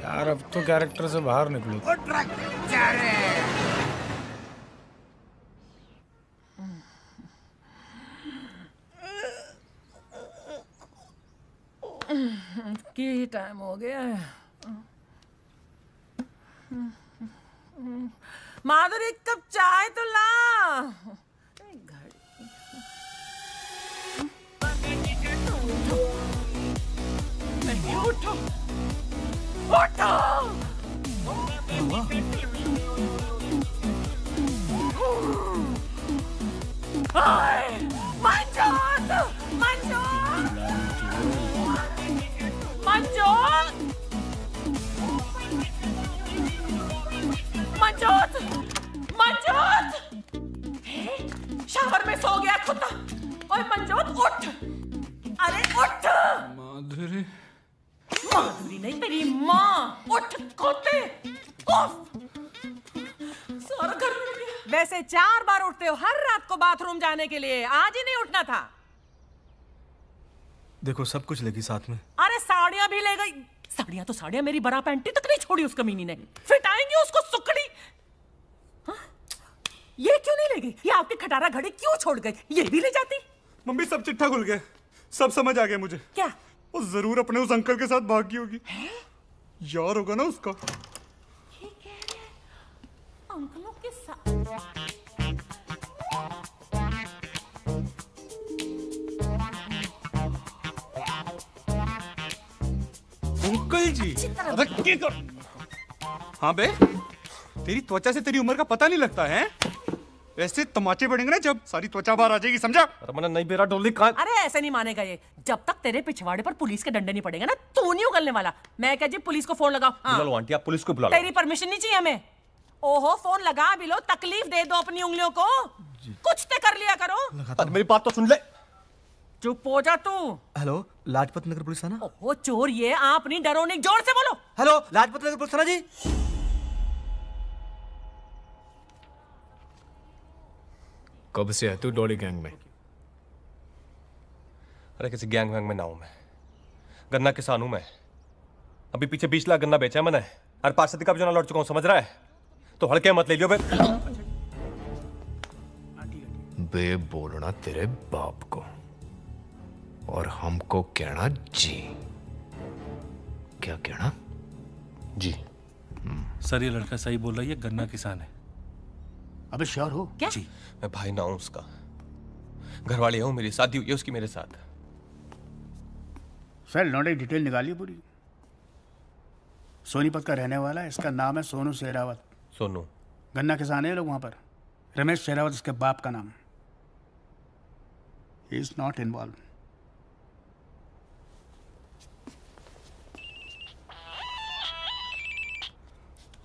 यार? अब तो कैरेक्टर से बाहर निकलो। की टाइम हो गया है। माधुरी एक कप चाय तो ला। नहीं उठो, उठो। मंजूर, मंजूर, मंजूर, मंजूर, मंजूर। शावर में सो गया कुत्ता। ओए मंजूर उठ, अरे उठ। माधुरी, माधुरी नहीं तेरी माँ। उठ कुत्ते। सारा घर में गया। वैसे 4 बार उठते हो हर रात को बाथरूम जाने के लिए, आज ही नहीं उठना था। देखो सब कुछ लेगी साथ में। अरे साड़ियां भी ले गई। साड़ियां तो साड़ियां, मेरी बरा पैंटी तक नहीं छोड़ी उस कमीनी ने। फिट आएंगी उसको सुकड़ी। हाँ? ये क्यों नहीं ले गई? ये आपकी खटारा घड़ी क्यों छोड़ गई? ये भी ले जाती। मम्मी सब चिट्ठा खुल गया, सब समझ आ गया मुझे। क्या? वो जरूर अपने उस अंकल के साथ भागी होगी। यार होगा ना उसका। ये कह रहे हैं अंकलों के साथ। अंकल जी, हाँ बे, तेरी त्वचा से तेरी उम्र का पता नहीं लगता है। ऐसे तमाचे पड़ेंगे ना जब सारी त्वचा बाहर आ जाएगी, समझा? मैंने नहीं बेरा डोली कहाँ? अरे ऐसे नहीं मानेगा ये। जब तक तेरे पिछवाड़े पर पुलिस के डंडे नहीं पड़ेगा ना, तू नहीं उगलने वाला। मैं क्या जी पुलिस को फोन लगाओ? बुला लो आंटी, आप पुलिस को बुला लो। तेरी परमिशन नहीं चाहिए हमें। ओहो फोन लगा भी लो, तकलीफ दे दो अपनी उंगलियों को। कुछ तो कर लिया करो। अरे मेरी बात तो सुन ले। चुप हो जा तू। हेलो, लाजपत नगर पुलिस थाना। ओहो चोर, ये आप नहीं, डरो नहीं, जोर से बोलो। हेलो, लाजपत नगर पुलिस थाना जी। कब से है तू डॉली गैंग में? अरे किसी गैंग वैंग में ना हूं मैं, गन्ना किसान हूं मैं। अभी पीछे 20 लाख गन्ना बेचा है मैंने, और 5 का भी जो लौट चुका हूं, समझ रहा है? तो हल्के मत ले लियो बे। बे बोलना तेरे बाप को, और हमको कहना जी। क्या कहना? जी। सर ये लड़का सही बोल रहा है, ये गन्ना किसान है। अबे श्योर हो? क्या? जी। मैं भाई ना हूं उसका, घरवाली हूं, मेरी शादी हुई है उसकी मेरे साथ। सर लौंडे डिटेल निकालिए पूरी। सोनीपत का रहने वाला है, इसका नाम है सोनू शेरावत। सोनू? गन्ना किसान है लोग वहां पर। रमेश शेरावत इसके बाप का नाम। He is not involve.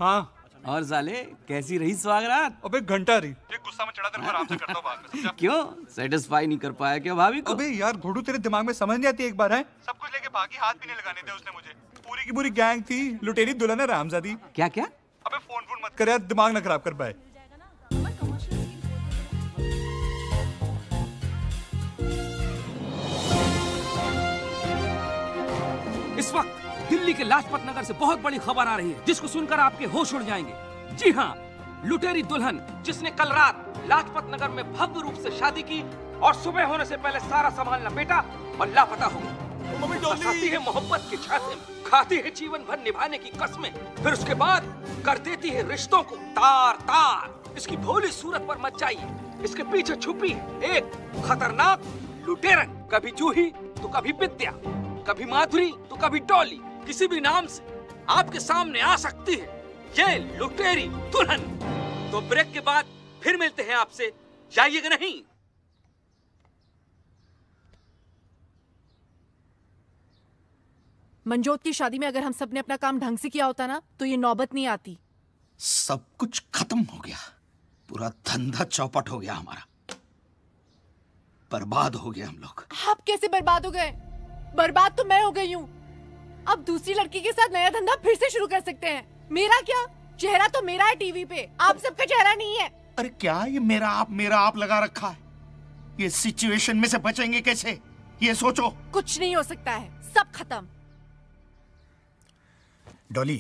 हाँ। और साले कैसी रही स्वागरात? अबे घंटा रही। ये गुस्सा में चढ़ा तेरे को आराम से करता हूँ बाद में, समझा? क्यों सेटिस्फाई नहीं कर पाया क्या भाभी को? अबे यार घोड़ू, तेरे दिमाग में समझ नहीं आती एक बार है? सब कुछ लेके भागी, हाथ भी नहीं लगाने थे उसने मुझे। पूरी की पूरी गैंग थी, लुटेरी दुल्हन है रामजादी। क्या क्या? अबे फोन मत कर यार, दिमाग ना खराब कर पाए। इस वक्त दिल्ली के लाजपत नगर से बहुत बड़ी खबर आ रही है, जिसको सुनकर आपके होश उड़ जाएंगे। जी हाँ, लुटेरी दुल्हन जिसने कल रात लाजपत नगर में भव्य रूप से शादी की और सुबह होने से पहले सारा सामान लपेटा और लापता हो गई। फंसाती है मोहब्बत के छाते में, खाती है जीवन भर निभाने की कसमें, फिर उसके बाद कर देती है रिश्तों को तार तार। इसकी भोली सूरत पर मत जाइए, इसके पीछे छुपी है एक खतरनाक लुटेरन। कभी जूही तो कभी विद्या, कभी माधुरी तो कभी डॉली, किसी भी नाम से आपके सामने आ सकती है ये लुटेरी दुल्हन। तो ब्रेक के बाद फिर मिलते हैं आपसे, जाइएगा नहीं। मंजोत की शादी में अगर हम सब ने अपना काम ढंग से किया होता ना, तो ये नौबत नहीं आती। सब कुछ खत्म हो गया, पूरा धंधा चौपट हो गया हमारा, बर्बाद हो गया हम लोग। आप कैसे बर्बाद हो गए? बर्बाद तो मैं हो गई हूँ। अब दूसरी लड़की के साथ नया धंधा फिर से शुरू कर सकते हैं। मेरा क्या, चेहरा तो मेरा है टीवी पे, आप सबका चेहरा नहीं है। अरे क्या ये मेरा आप लगा रखा है? ये सिचुएशन में से बचेंगे कैसे, ये सोचो। कुछ नहीं हो सकता है, सब खत्म। डॉली,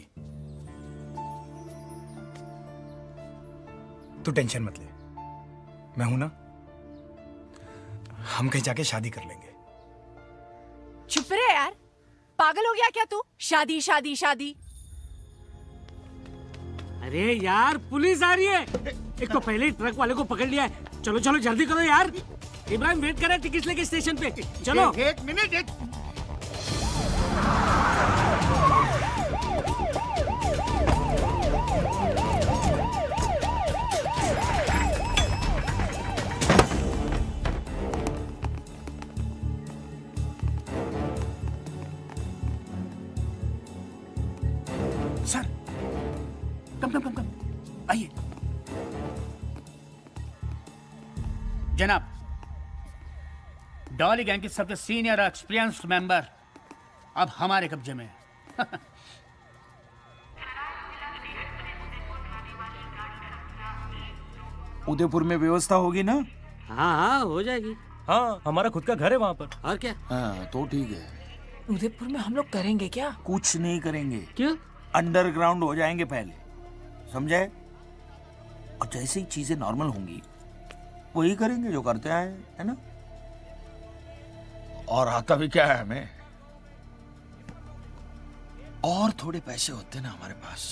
तू टेंशन मत ले, मैं हूं ना। हम कहीं जाके शादी कर लेंगे। चुप रहे यार, पागल हो गया क्या तू? शादी शादी शादी। अरे यार पुलिस आ रही है। एक तो पहले ही ट्रक वाले को पकड़ लिया है। चलो चलो जल्दी करो यार, इब्राहिम वेट कर रहा है टिकट लेके स्टेशन पे। चलो एक मिनट। सर कम आइए। जनाब, डॉली गैंग की सबसे सीनियर और एक्सपीरियंस्ड मेंबर अब हमारे कब्जे में है। उदयपुर में व्यवस्था होगी ना? हाँ हो जाएगी। हाँ, हमारा खुद का घर है वहाँ पर। और क्या? हाँ तो ठीक है। उदयपुर में हम लोग करेंगे क्या? कुछ नहीं करेंगे। क्यों? अंडरग्राउंड हो जाएंगे पहले, समझे? और जैसे ही चीजें नॉर्मल होंगी वही करेंगे जो करते आए, है ना? और आता भी क्या है हमें, और थोड़े पैसे होते ना हमारे पास।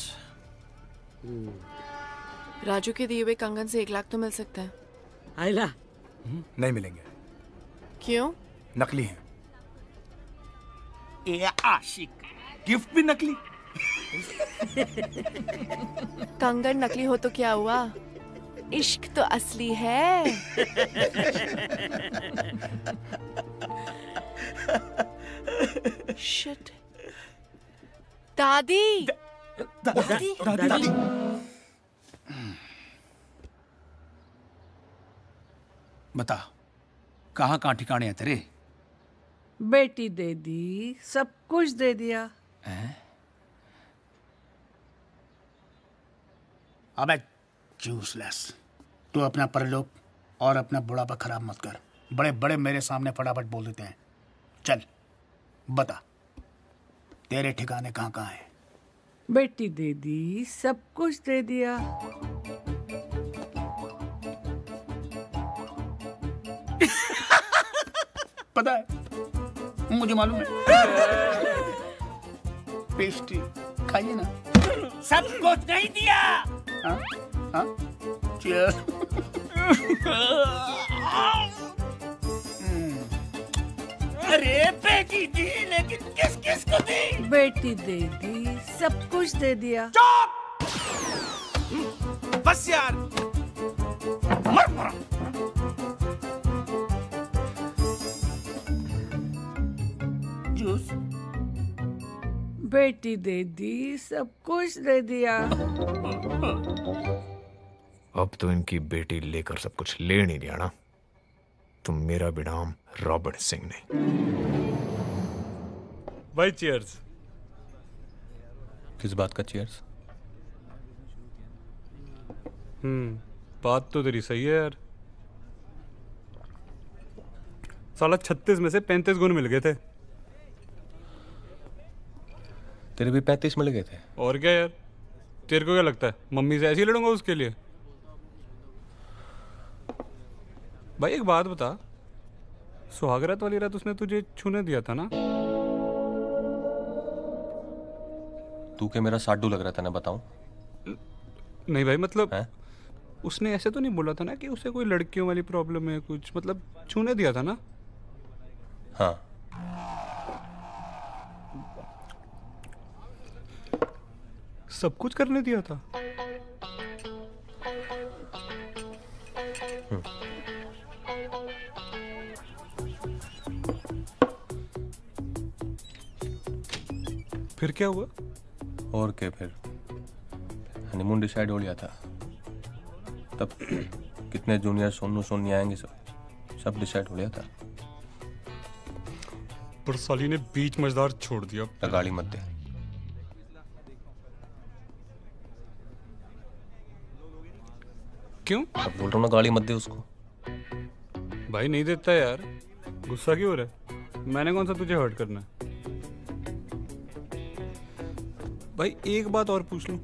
राजू के दिए हुए कंगन से 1 लाख तो मिल सकता है। आइला नहीं मिलेंगे। क्यों? नकली हैं। ए आशिक, गिफ्ट भी नकली। कंगन नकली हो तो क्या हुआ, इश्क तो असली है। शिट। दादी दादी, दादी। बता, कहाँ कहाँ ठिकाने हैं तेरे? बेटी दे दी, सब कुछ दे दिया। अबे यूजलेस, तू अपना परलोक और अपना बुढ़ापा खराब मत कर। बड़े बड़े मेरे सामने फटाफट बोल देते हैं। चल बता, तेरे ठिकाने कहाँ कहाँ हैं? बेटी दे दी, सब कुछ दे दिया। पता है, मुझे मालूम है। पेस्ट्री खाइए ना। सब कुछ नहीं दिया। हाँ? हाँ? Cheers। अरे बेटी दी, लेकिन किस किस को दी? बेटी दे दी, सब कुछ दे दिया। बस यार, मर मर। जूस। बेटी दे दी, सब कुछ दे दिया। अब तो इनकी बेटी लेकर सब कुछ ले नहीं दिया ना, तो मेरा भी नाम रॉबर्ट सिंह नहीं। भाई चीयर्स। किस बात का चीयर्स? बात तो तेरी सही है यार। साला 36 में से 35 गुण मिल गए थे। तेरे भी 35 मिल गए थे। और क्या यार, तेरे को क्या लगता है मम्मी से ऐसे ही लड़ूंगा उसके लिए? भाई एक बात बता, सुहागरात वाली रात उसने तुझे छूने दिया था ना? तू क्या मेरा साडू लग रहा था ना, बताऊं? नहीं भाई, मतलब उसने ऐसे तो नहीं बोला था ना कि उसे कोई लड़कियों वाली प्रॉब्लम है कुछ, मतलब छूने दिया था ना? हाँ। सब कुछ करने दिया था? फिर क्या हुआ? और क्या, फिर हनीमून डिसाइड हो लिया था। तब कितने जूनियर सोनू सोनी आएंगे, सब डिसाइड हो लिया था। पर साली ने बीच मझदार छोड़ दिया। गाली मत दे। क्यों? अब बोल रहा हूँ ना, गाली मत दे उसको। भाई नहीं देता यार, गुस्सा क्यों हो रहा है? मैंने कौन सा तुझे हर्ट करना है? भाई एक बात और पूछ लूं?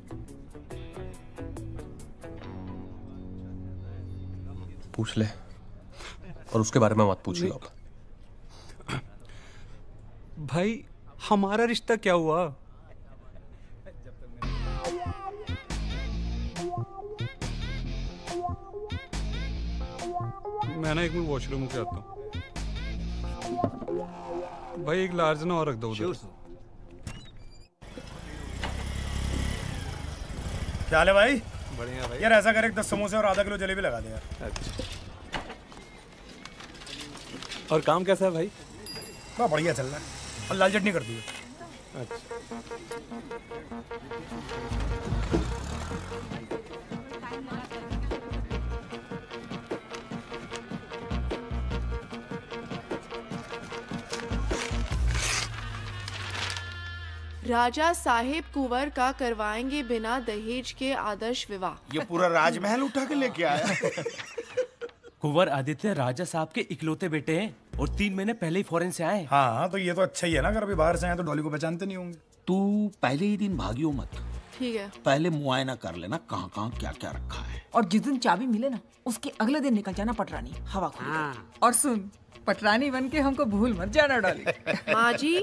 पूछ ले, और उसके बारे में मत पूछ लो। भाई हमारा रिश्ता क्या हुआ? मैं ना एक मिनट वॉशरूम के आता हूँ। भाई एक लार्ज ना और रख दो उधर। क्या हाल है भाई? बढ़िया भाई। यार ऐसा कर, 10 समोसे और आधा किलो जलेबी लगा दे यार। अच्छा। और काम कैसा है भाई? बड़ा बढ़िया चल रहा है, और लाल चटनी कर दी है। अच्छा। राजा साहेब कुंवर का करवाएंगे बिना दहेज के आदर्श विवाह। ये पूरा राजमहल उठा के लेके आया। कुंवर आदित्य राजा साहब के इकलौते बेटे हैं और 3 महीने पहले ही फॉरेन से आए। हाँ तो ये तो अच्छा ही है ना, अगर अभी बाहर से आए तो डॉली को पहचानते नहीं होंगे। तू पहले ही दिन भागियो मत। ठीक है। पहले मुआयना कर लेना कहाँ कहाँ क्या क्या रखा है। और जिस दिन चाबी मिले ना, उसके अगले दिन निकल जाना पटरानी हवा खुल गई। और सुन, पटरानी बन के हमको भूल मत जाना डॉली। माँ जी,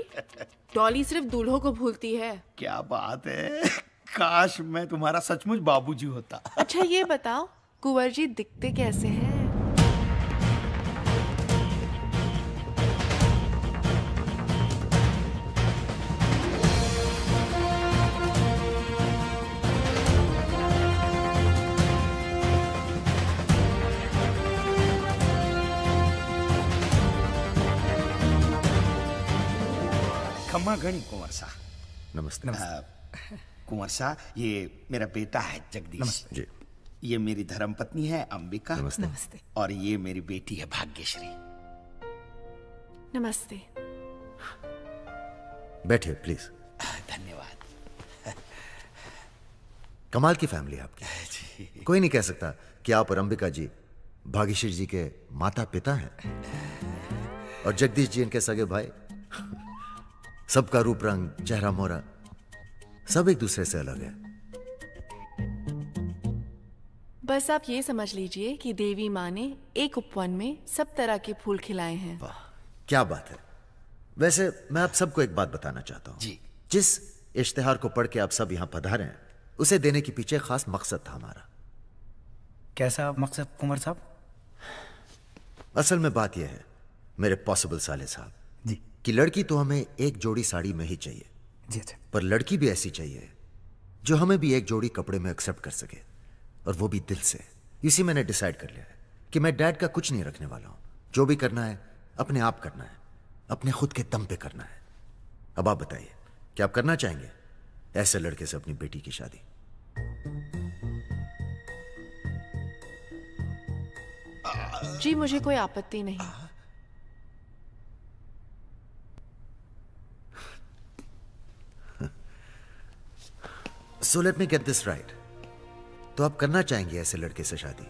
डॉली सिर्फ दूल्हों को भूलती है। क्या बात है, काश मैं तुम्हारा सचमुच बाबूजी होता। अच्छा ये बताओ, कुंवर जी दिखते कैसे हैं? खम्मा गणी कुंवर सा। नमस्ते। कुंवर सा, ये मेरा बेटा है जगदीश जी। ये मेरी धर्मपत्नी है अंबिका। नमस्ते। नमस्ते। और ये मेरी बेटी है भाग्यश्री। नमस्ते। बैठिए प्लीज। धन्यवाद। कमाल की फैमिली है आपकी। कोई नहीं कह सकता कि आप और अंबिका जी भाग्यश्री जी के माता पिता हैं, और जगदीश जी इनके सगे भाई। सबका रूप रंग, चेहरा मोहरा सब एक दूसरे से अलग है। बस आप ये समझ लीजिए कि देवी माँ ने एक उपवन में सब तरह के फूल खिलाए हैं। क्या बात है। वैसे मैं आप सबको एक बात बताना चाहता हूँ जी। जिस इश्तिहार को पढ़ के आप सब यहाँ पधारे हैं, उसे देने के पीछे खास मकसद था हमारा। कैसा मकसद कुंवर साहब? असल में बात यह है मेरे पॉसिबल साले साहब जी, कि लड़की तो हमें एक जोड़ी साड़ी में ही चाहिए जी। अच्छा। पर लड़की भी ऐसी चाहिए जो हमें भी एक जोड़ी कपड़े में एक्सेप्ट कर सके, और वो भी दिल से। इसी मैंने डिसाइड कर लिया है कि मैं डैड का कुछ नहीं रखने वाला हूं। जो भी करना है अपने आप करना है, अपने खुद के दम पे करना है। अब आप बताइए, क्या आप करना चाहेंगे ऐसे लड़के से अपनी बेटी की शादी? जी मुझे कोई आपत्ति नहीं। So let me get this right. तो आप करना चाहेंगे ऐसे लड़के से शादी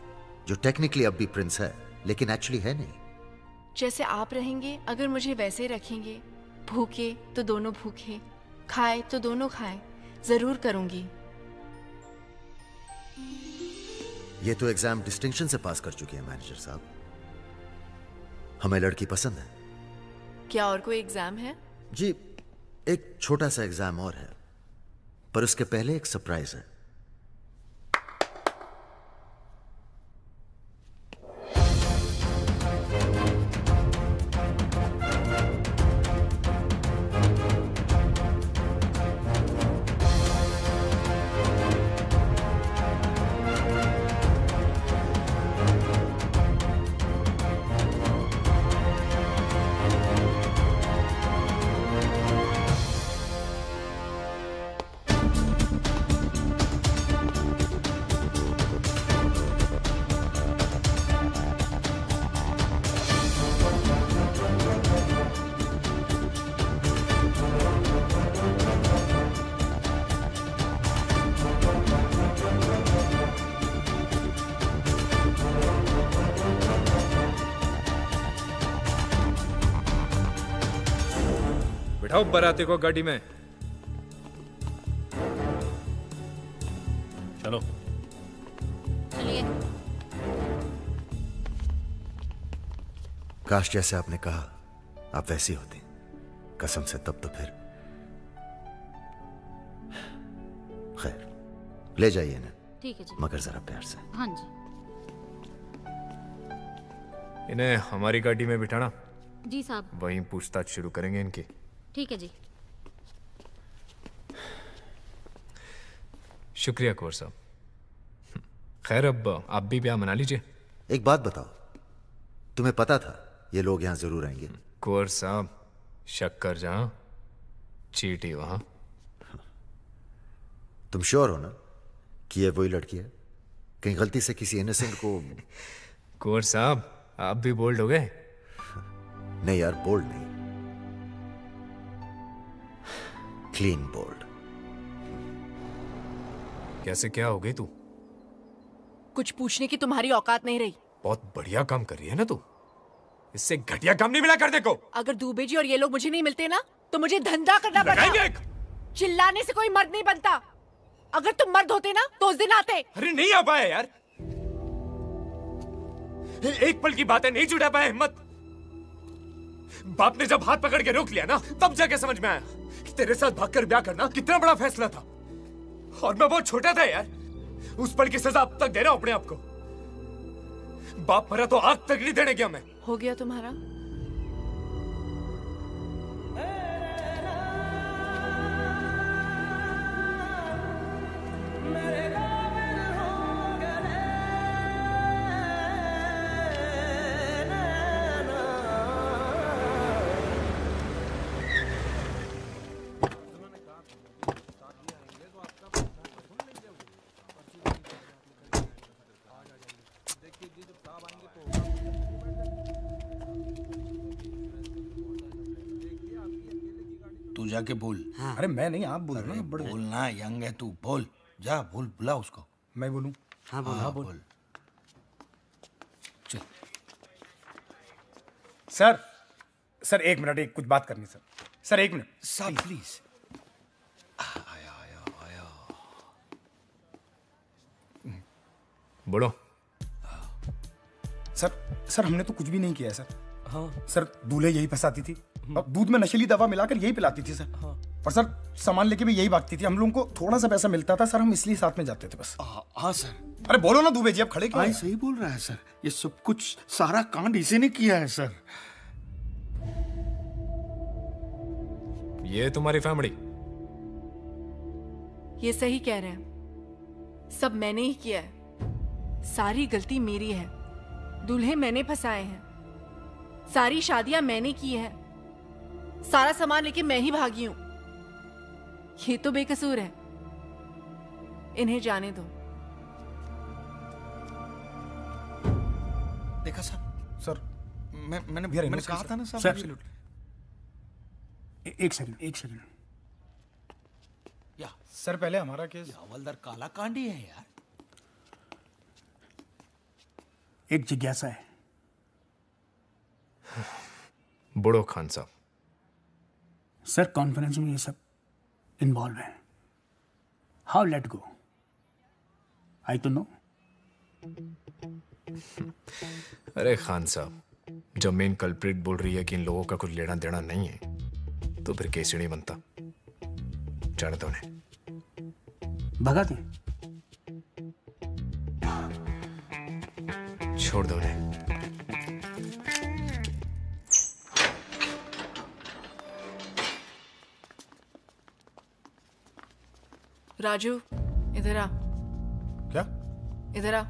जो टेक्निकली अब भी प्रिंस है लेकिन एक्चुअली है नहीं? जैसे आप रहेंगे, अगर मुझे वैसे रखेंगे, भूखे तो दोनों भूखे, खाए तो दोनों खाए, जरूर करूंगी। ये तो एग्जाम डिस्टिंक्शन से पास कर चुकी है मैनेजर साहब। हमें लड़की पसंद है। क्या और कोई एग्जाम है? जी एक छोटा सा एग्जाम और है, पर उसके पहले एक सरप्राइज है। बैठाओ बाराती को गाड़ी में। चलो चलिए। काश जैसे आपने कहा आप वैसी होती, कसम से। तब तो फिर खैर, ले जाइए ना। ठीक है जी। मगर जरा प्यार से। हाँ जी। इन्हें हमारी गाड़ी में बिठाना। जी साहब। वहीं पूछताछ शुरू करेंगे इनकी। ठीक है जी। शुक्रिया कुंवर साहब। खैर अब आप भी ब्याह मना लीजिए। एक बात बताओ, तुम्हें पता था ये लोग यहां जरूर आएंगे? कुंवर साहब, शक्कर जहां चीटी वहां। तुम श्योर हो ना कि ये वही लड़की है? कहीं गलती से किसी इनोसेंट को? कुंवर साहब आप भी बोल्ड हो गए। नहीं यार, बोल्ड नहीं, क्लीन बोल्ड। कैसे क्या हो गई तू? कुछ पूछने की तुम्हारी औकात नहीं रही। बहुत बढ़िया काम कर रही है ना तू। इससे घटिया काम नहीं मिला करने को। अगर दुबे जी और ये लोग मुझे नहीं मिलते ना तो मुझे धंधा करना पड़ता। चिल्लाने से कोई मर्द नहीं बनता। अगर तुम मर्द होते ना तो उस दिन आते। अरे नहीं आ पाया यार, एक पल की बात है, नहीं जुटा पाया हिम्मत। बाप ने जब हाथ पकड़ के रोक लिया ना, तब जाके समझ में आया कि तेरे साथ भागकर ब्याह करना कितना बड़ा फैसला था। और मैं बहुत छोटा था यार। उस पल की सजा अब तक दे रहा हूं अपने आप को। बाप मरा तो आग तक नहीं देने गया मैं। हो गया तुम्हारा? तू जाके बोल। हाँ। अरे मैं नहीं, आप बोल रहे हैं। बड़े बोलना, यंग है तू, बोल जा, बोल, बुला उसको। मैं बोलूं? हाँ बोल, हाँ बोल। चल। सर एक मिनट, एक कुछ बात करनी सर, एक मिनट सर प्लीज। बोलो। सर हमने तो कुछ भी नहीं किया है सर। हाँ सर, दूल्हे यही फंसाती थी, अब दूध में नशीली दवा मिलाकर यही पिलाती थी सर। हाँ। और सर सामान लेके भी यही भागती थी, हम लोगों को थोड़ा सा पैसा मिलता था सर, हम इसलिए साथ में जाते थे बस। हाँ सर। अरे बोलो ना दुबे जी, अब खड़े क्यों? हाँ सही बोल रहा है सर, ये सब कुछ सारा कांड इसी ने किया है सर। ये तुम्हारी फैमिली? ये सही कह रहे हैं, सब मैंने ही किया है, सारी गलती मेरी है, दूल्हे मैंने फंसाए हैं, सारी शादियां मैंने की है, सारा सामान लेके मैं ही भागी हूं, ये तो बेकसूर है, इन्हें जाने दो। देखा सर, मैंने कहा था ना सर। एक सेकंड या सर, पहले हमारा केस हवलदार काला कांडी है यार। एक जिज्ञासा है। बुढ़ो खान साहब। सर कॉन्फ्रेंस में ये सब इन्वॉल्व है, हाउ लेट गो, आई तो नो। अरे खान साहब, जब मेन कल्प्रिट बोल रही है कि इन लोगों का कुछ लेना देना नहीं है, तो फिर केस नहीं बनता। जाने दो उन्हें, भगा दे, छोड़ दो उन्हें। राजू इधर आ। क्या? इधर आ।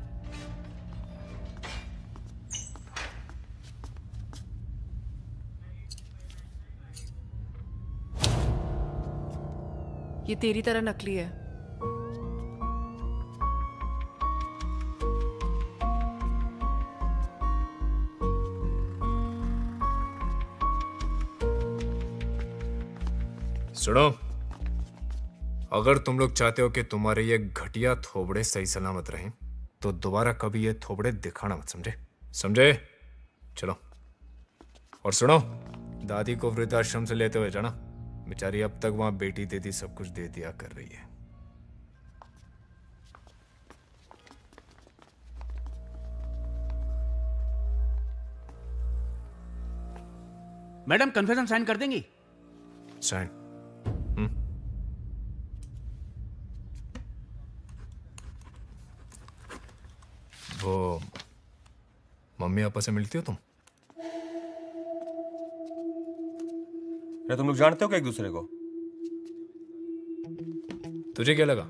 ये तेरी तरह नकली है। सुनो, अगर तुम लोग चाहते हो कि तुम्हारे ये घटिया थोबड़े सही सलामत रहें, तो दोबारा कभी ये थोबड़े दिखाना मत, समझे? चलो। और सुनो, दादी को वृद्धाश्रम से लेते हुए जाना, बेचारी अब तक वहां बेटी दीदी सब कुछ दे दिया कर रही है। मैडम कन्फेशन साइन कर देंगी? साइन? वो मम्मी पापा से मिलती हो तुम? अरे तुम लोग जानते हो क्या एक दूसरे को? तुझे क्या लगा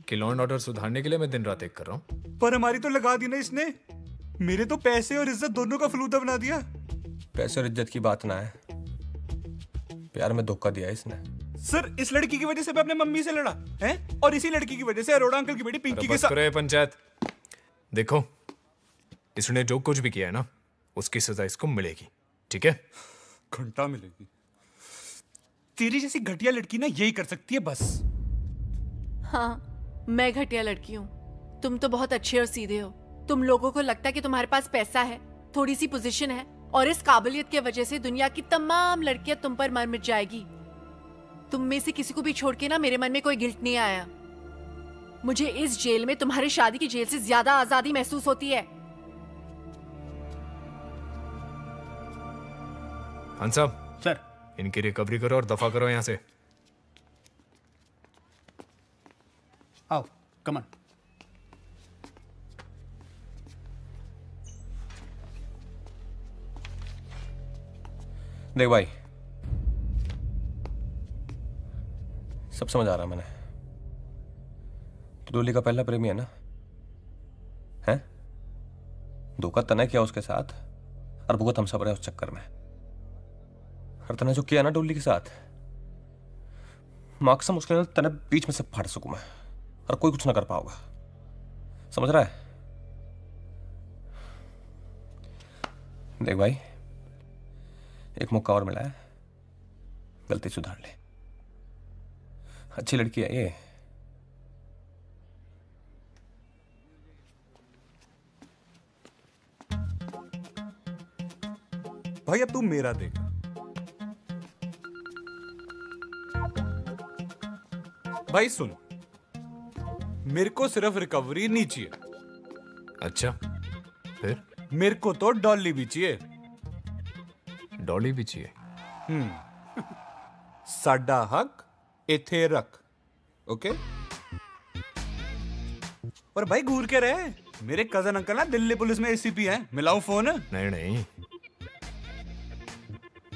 कि लॉ एंड ऑर्डर सुधारने के लिए मैं दिन रात एक कर रहा हूं? पर हमारी तो लगा दी ना इसने, मेरे तो पैसे और इज्जत दोनों का फलूदा बना दिया। पैसे और इज्जत की बात ना है, प्यार में धोखा दिया इसने। सर इस लड़की की वजह से मैं अपने मम्मी से लड़ा है, और इसी लड़की की वजह से अरोड़ा अंकल की बेटी पिंकी के साथ। करे पंचायत, देखो इसने जो कुछ भी किया है ना, उसकी सजा इसको मिलेगी, ठीक है? घंटा मिलेगी। तेरी जैसी घटिया लड़की ना यही कर सकती है बस। हाँ, मैं घटिया लड़की हूँ, तुम तो बहुत अच्छे और सीधे हो। तुम लोगों को लगता है कि तुम्हारे पास पैसा है, थोड़ी सी पोजीशन है, और इस काबिलियत की वजह से दुनिया की तमाम लड़कियां तुम पर मर मिट जाएगी। तुम में से किसी को भी छोड़ के ना मेरे मन में कोई गिल्ट नहीं आया। मुझे इस जेल में तुम्हारी शादी की जेल से ज्यादा आजादी महसूस होती है। खान साहब, सर इनकी रिकवरी करो और दफा करो यहां से। आओ, कमन। देख भाई, सब समझ आ रहा मैंने। तो डोली का पहला प्रेमी है ना? है? धोखा तने किया उसके साथ, और भुगत हम सब रहे उस चक्कर में। और तने जो किया ना डोली के साथ, माकसम उसके तने बीच में से फाड़ सकूं मैं, और कोई कुछ ना कर पाओगा। समझ रहा है? देख भाई, एक मौका और मिला है, गलती सुधार ले। अच्छी लड़की है ये। भाई अब तू मेरा देख। भाई सुन, मेरे को सिर्फ रिकवरी नहीं चाहिए। अच्छा फिर? मेरे को तो डॉली भी चाहिए। डॉली भी चाहिए? साडा हक इथे रख, ओके? और भाई घूर के रहे, मेरे कजन अंकल ना दिल्ली पुलिस में एसीपी हैं। मिलाऊं फोन? नहीं नहीं,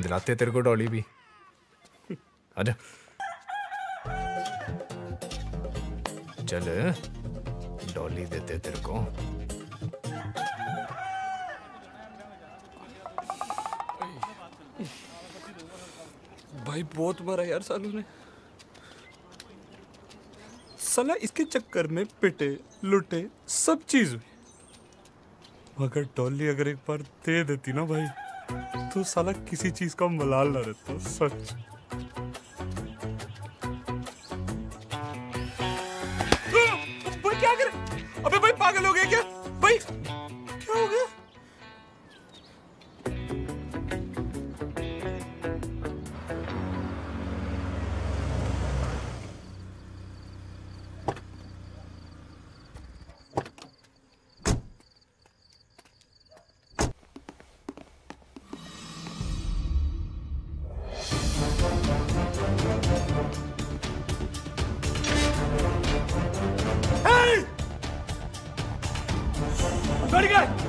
दिलाते तेरे को डॉली भी। आजा चल, डॉली देते तेरे को। भाई बहुत मारा यार सालू ने। साला इसके चक्कर में पिटे लुटे सब चीज हुई, मगर डॉली अगर एक बार दे देती ना भाई, तो साला किसी चीज का मलाल ना रहता। सच। भाई क्या करे? अबे भाई पागल हो गया क्या? भाई क्या हो गया?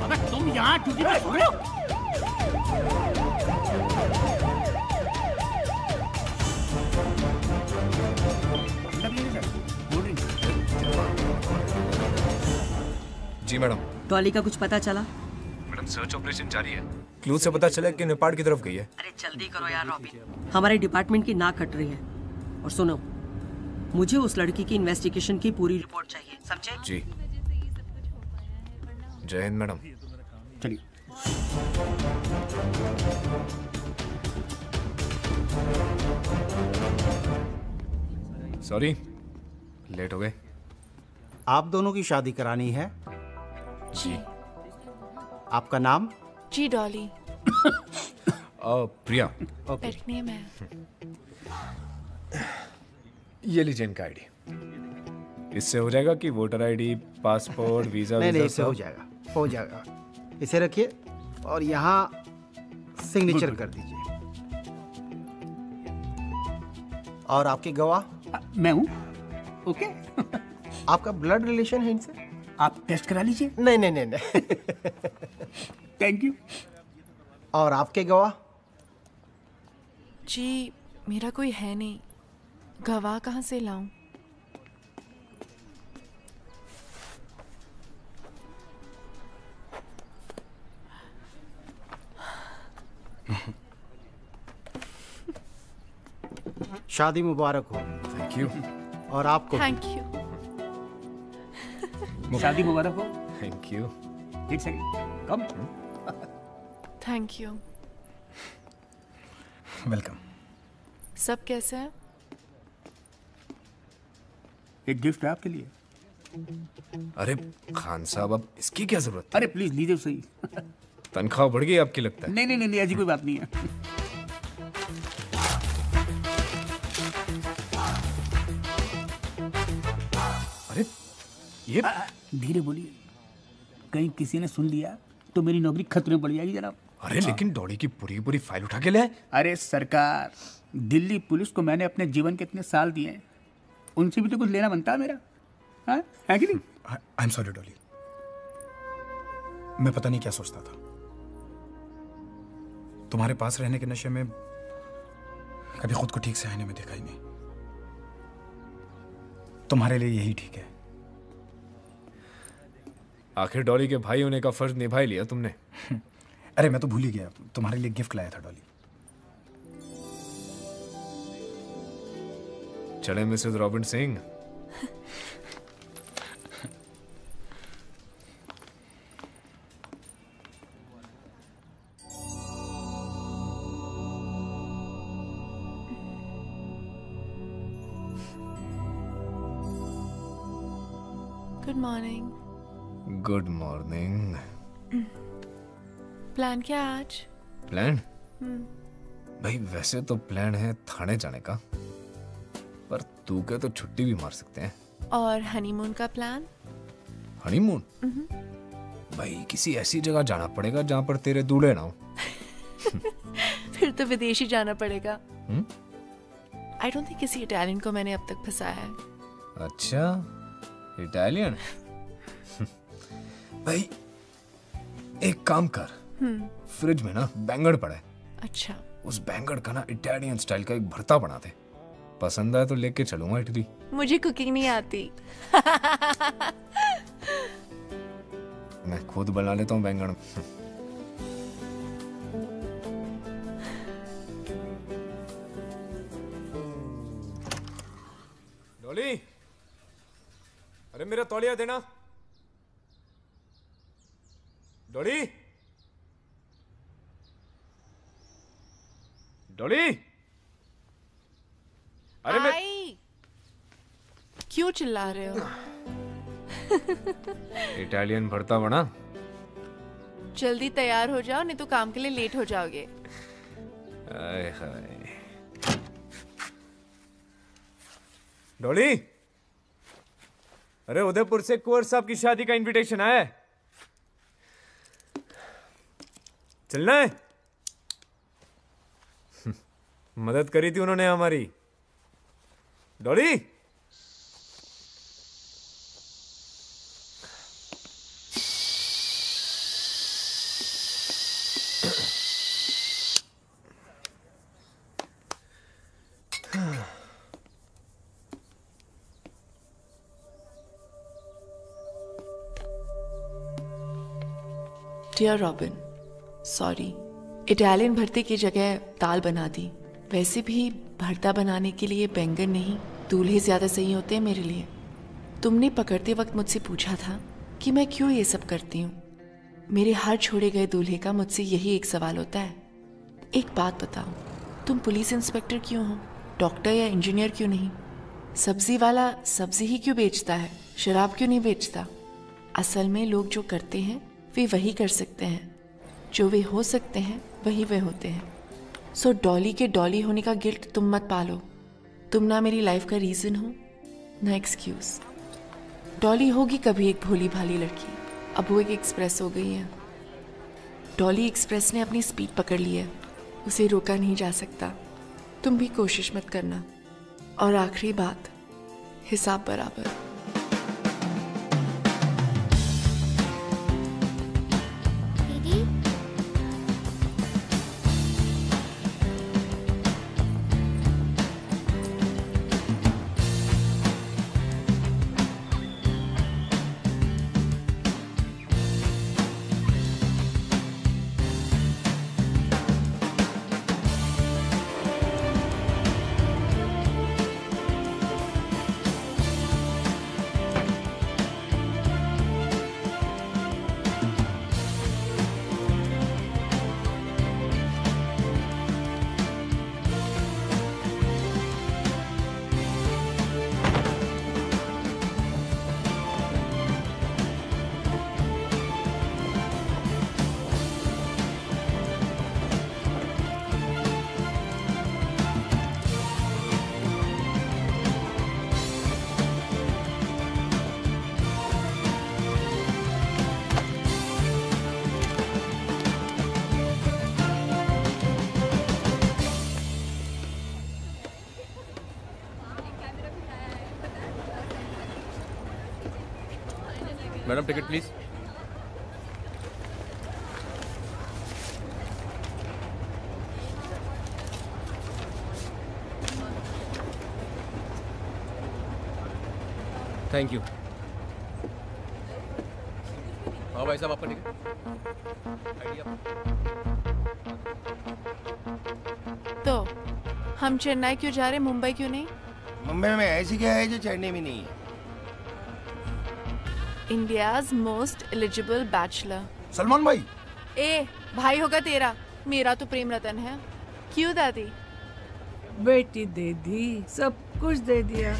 अबे तुम यहाँ ड्यूटी पे सो रहे हो? जी मैडम। डॉली का कुछ पता चला? मैडम सर्च ऑपरेशन जारी है। क्लू से पता चला कि नेपाल की तरफ गई है। अरे जल्दी करो यार रॉबिन, हमारे डिपार्टमेंट की नाक कट रही है। और सुनो, मुझे उस लड़की की इन्वेस्टिगेशन की पूरी रिपोर्ट चाहिए, समझे? जी। जय हिंद मैडम। चलिए। सॉरी, लेट हो गए। आप दोनों की शादी करानी है? जी। आपका नाम? जी डॉली। प्रिया। पेट नेम है। ये लीजिए इनका आईडी। इससे हो जाएगा कि वोटर आईडी, पासपोर्ट, वीजा? नहीं, इससे हो जाएगा, हो जाएगा। इसे रखिए और यहाँ सिग्नेचर कर दीजिए। और आपके गवाह? मैं हूँ। ओके। आपका ब्लड रिलेशन है इनसे? आप टेस्ट करा लीजिए। नहीं नहीं नहीं नहीं। Thank you. और आपके गवाह? जी मेरा कोई है नहीं, गवाह कहाँ से लाऊं? शादी मुबारक हो। Thank you. और आपको? Thank you. शादी मुबारक हो। Thank you. एक second, come. Thank you. Welcome. सब कैसे हैं? एक गिफ्ट है आपके लिए। अरे खान साहब, अब इसकी क्या जरूरत है? अरे प्लीज लीजिए सही। तनख्वाह बढ़ गई आपकी लगता है? नहीं नहीं नहीं, ऐसी कोई बात नहीं है। अरे ये धीरे बोलिए, कहीं किसी ने सुन लिया तो मेरी नौकरी खतरे में पड़ जाएगी जनाब। अरे लेकिन डॉली की पूरी पूरी फाइल उठा के ले। अरे सरकार, दिल्ली पुलिस को मैंने अपने जीवन के इतने साल दिए हैं, उनसे भी तो कुछ लेना बनता है मेरा, हाँ? है कि नहीं? आई एम सॉरी डॉली, मैं पता नहीं क्या सोचता था। तुम्हारे पास रहने के नशे में कभी खुद को ठीक से आईने में देखा ही नहीं। तुम्हारे लिए यही ठीक है। आखिर डॉली के भाई होने का फर्ज निभा ही लिया तुमने। अरे मैं तो भूल ही गया, तुम्हारे लिए गिफ्ट लाया था डॉली। चले Mrs robin Singh. Good morning. Good morning. Plan क्या है आज? प्लान? भाई वैसे तो प्लान है थाने जाने का, पर तू के तो छुट्टी भी मार सकते हैं। और हनीमून का प्लान? हनीमून? भाई किसी ऐसी जगह जाना पड़ेगा जहाँ पर तेरे दूल्हे ना हो। फिर तो विदेश ही जाना पड़ेगा। आई डोंट थिंक किसी इटालियन को मैंने अब तक फंसाया है। अच्छा, इटालियन? भाई एक काम कर, फ्रिज में ना बैंगन पड़ा है। अच्छा। उस बैंगन का ना इटालियन स्टाइल का एक भरता बना दे। पसंद आए तो लेके चलूंगा इटली। मुझे कुकिंग नहीं आती। मैं खुद बना लेता हूँ बैंगन। डॉली, अरे मेरा तौलिया देना। डॉली, डॉली, अरे मैं क्यों चिल्ला रहे हो? इटालियन भरता बना। जल्दी तैयार हो जाओ, नहीं तो काम के लिए लेट हो जाओगे। आए हाय। डॉली, अरे उदयपुर से कुंवर साहब की शादी का इनविटेशन आया है, चलना है? मदद करी थी उन्होंने हमारी। Dolly, dear Robin, sorry, Italian भरते की जगह दाल बना दी। वैसे भी भरता बनाने के लिए बैंगन नहीं, दूल्हे ज़्यादा सही होते हैं मेरे लिए। तुमने पकड़ते वक्त मुझसे पूछा था कि मैं क्यों ये सब करती हूँ। मेरे हर छोड़े गए दूल्हे का मुझसे यही एक सवाल होता है, एक बात बताओ, तुम पुलिस इंस्पेक्टर क्यों हो, डॉक्टर या इंजीनियर क्यों नहीं? सब्जी वाला सब्जी ही क्यों बेचता है, शराब क्यों नहीं बेचता? असल में लोग जो करते हैं वे वही कर सकते हैं, जो वे हो सकते हैं वही वे होते हैं। सो डॉली के डॉली होने का गिल्ट तुम मत पालो। तुम ना मेरी लाइफ का रीज़न हो ना एक्सक्यूज। डॉली होगी कभी एक भोली भाली लड़की, अब वो एक एक्सप्रेस हो गई है। डॉली एक्सप्रेस ने अपनी स्पीड पकड़ ली है, उसे रोका नहीं जा सकता। तुम भी कोशिश मत करना। और आखिरी बात, हिसाब बराबर। Madam ticket please. Thank you. हाँ भाई साहब, आपका टिकट। तो हम चेन्नई क्यों जा रहे, मुंबई क्यों नहीं? मुंबई में ऐसी क्या है जो चेन्नई में नहीं है? India's most eligible bachelor. Salman भाई। ए भाई होगा तेरा, मेरा तो प्रेम रतन है। क्यों दादी? बेटी दे दी, सब कुछ दे दिया।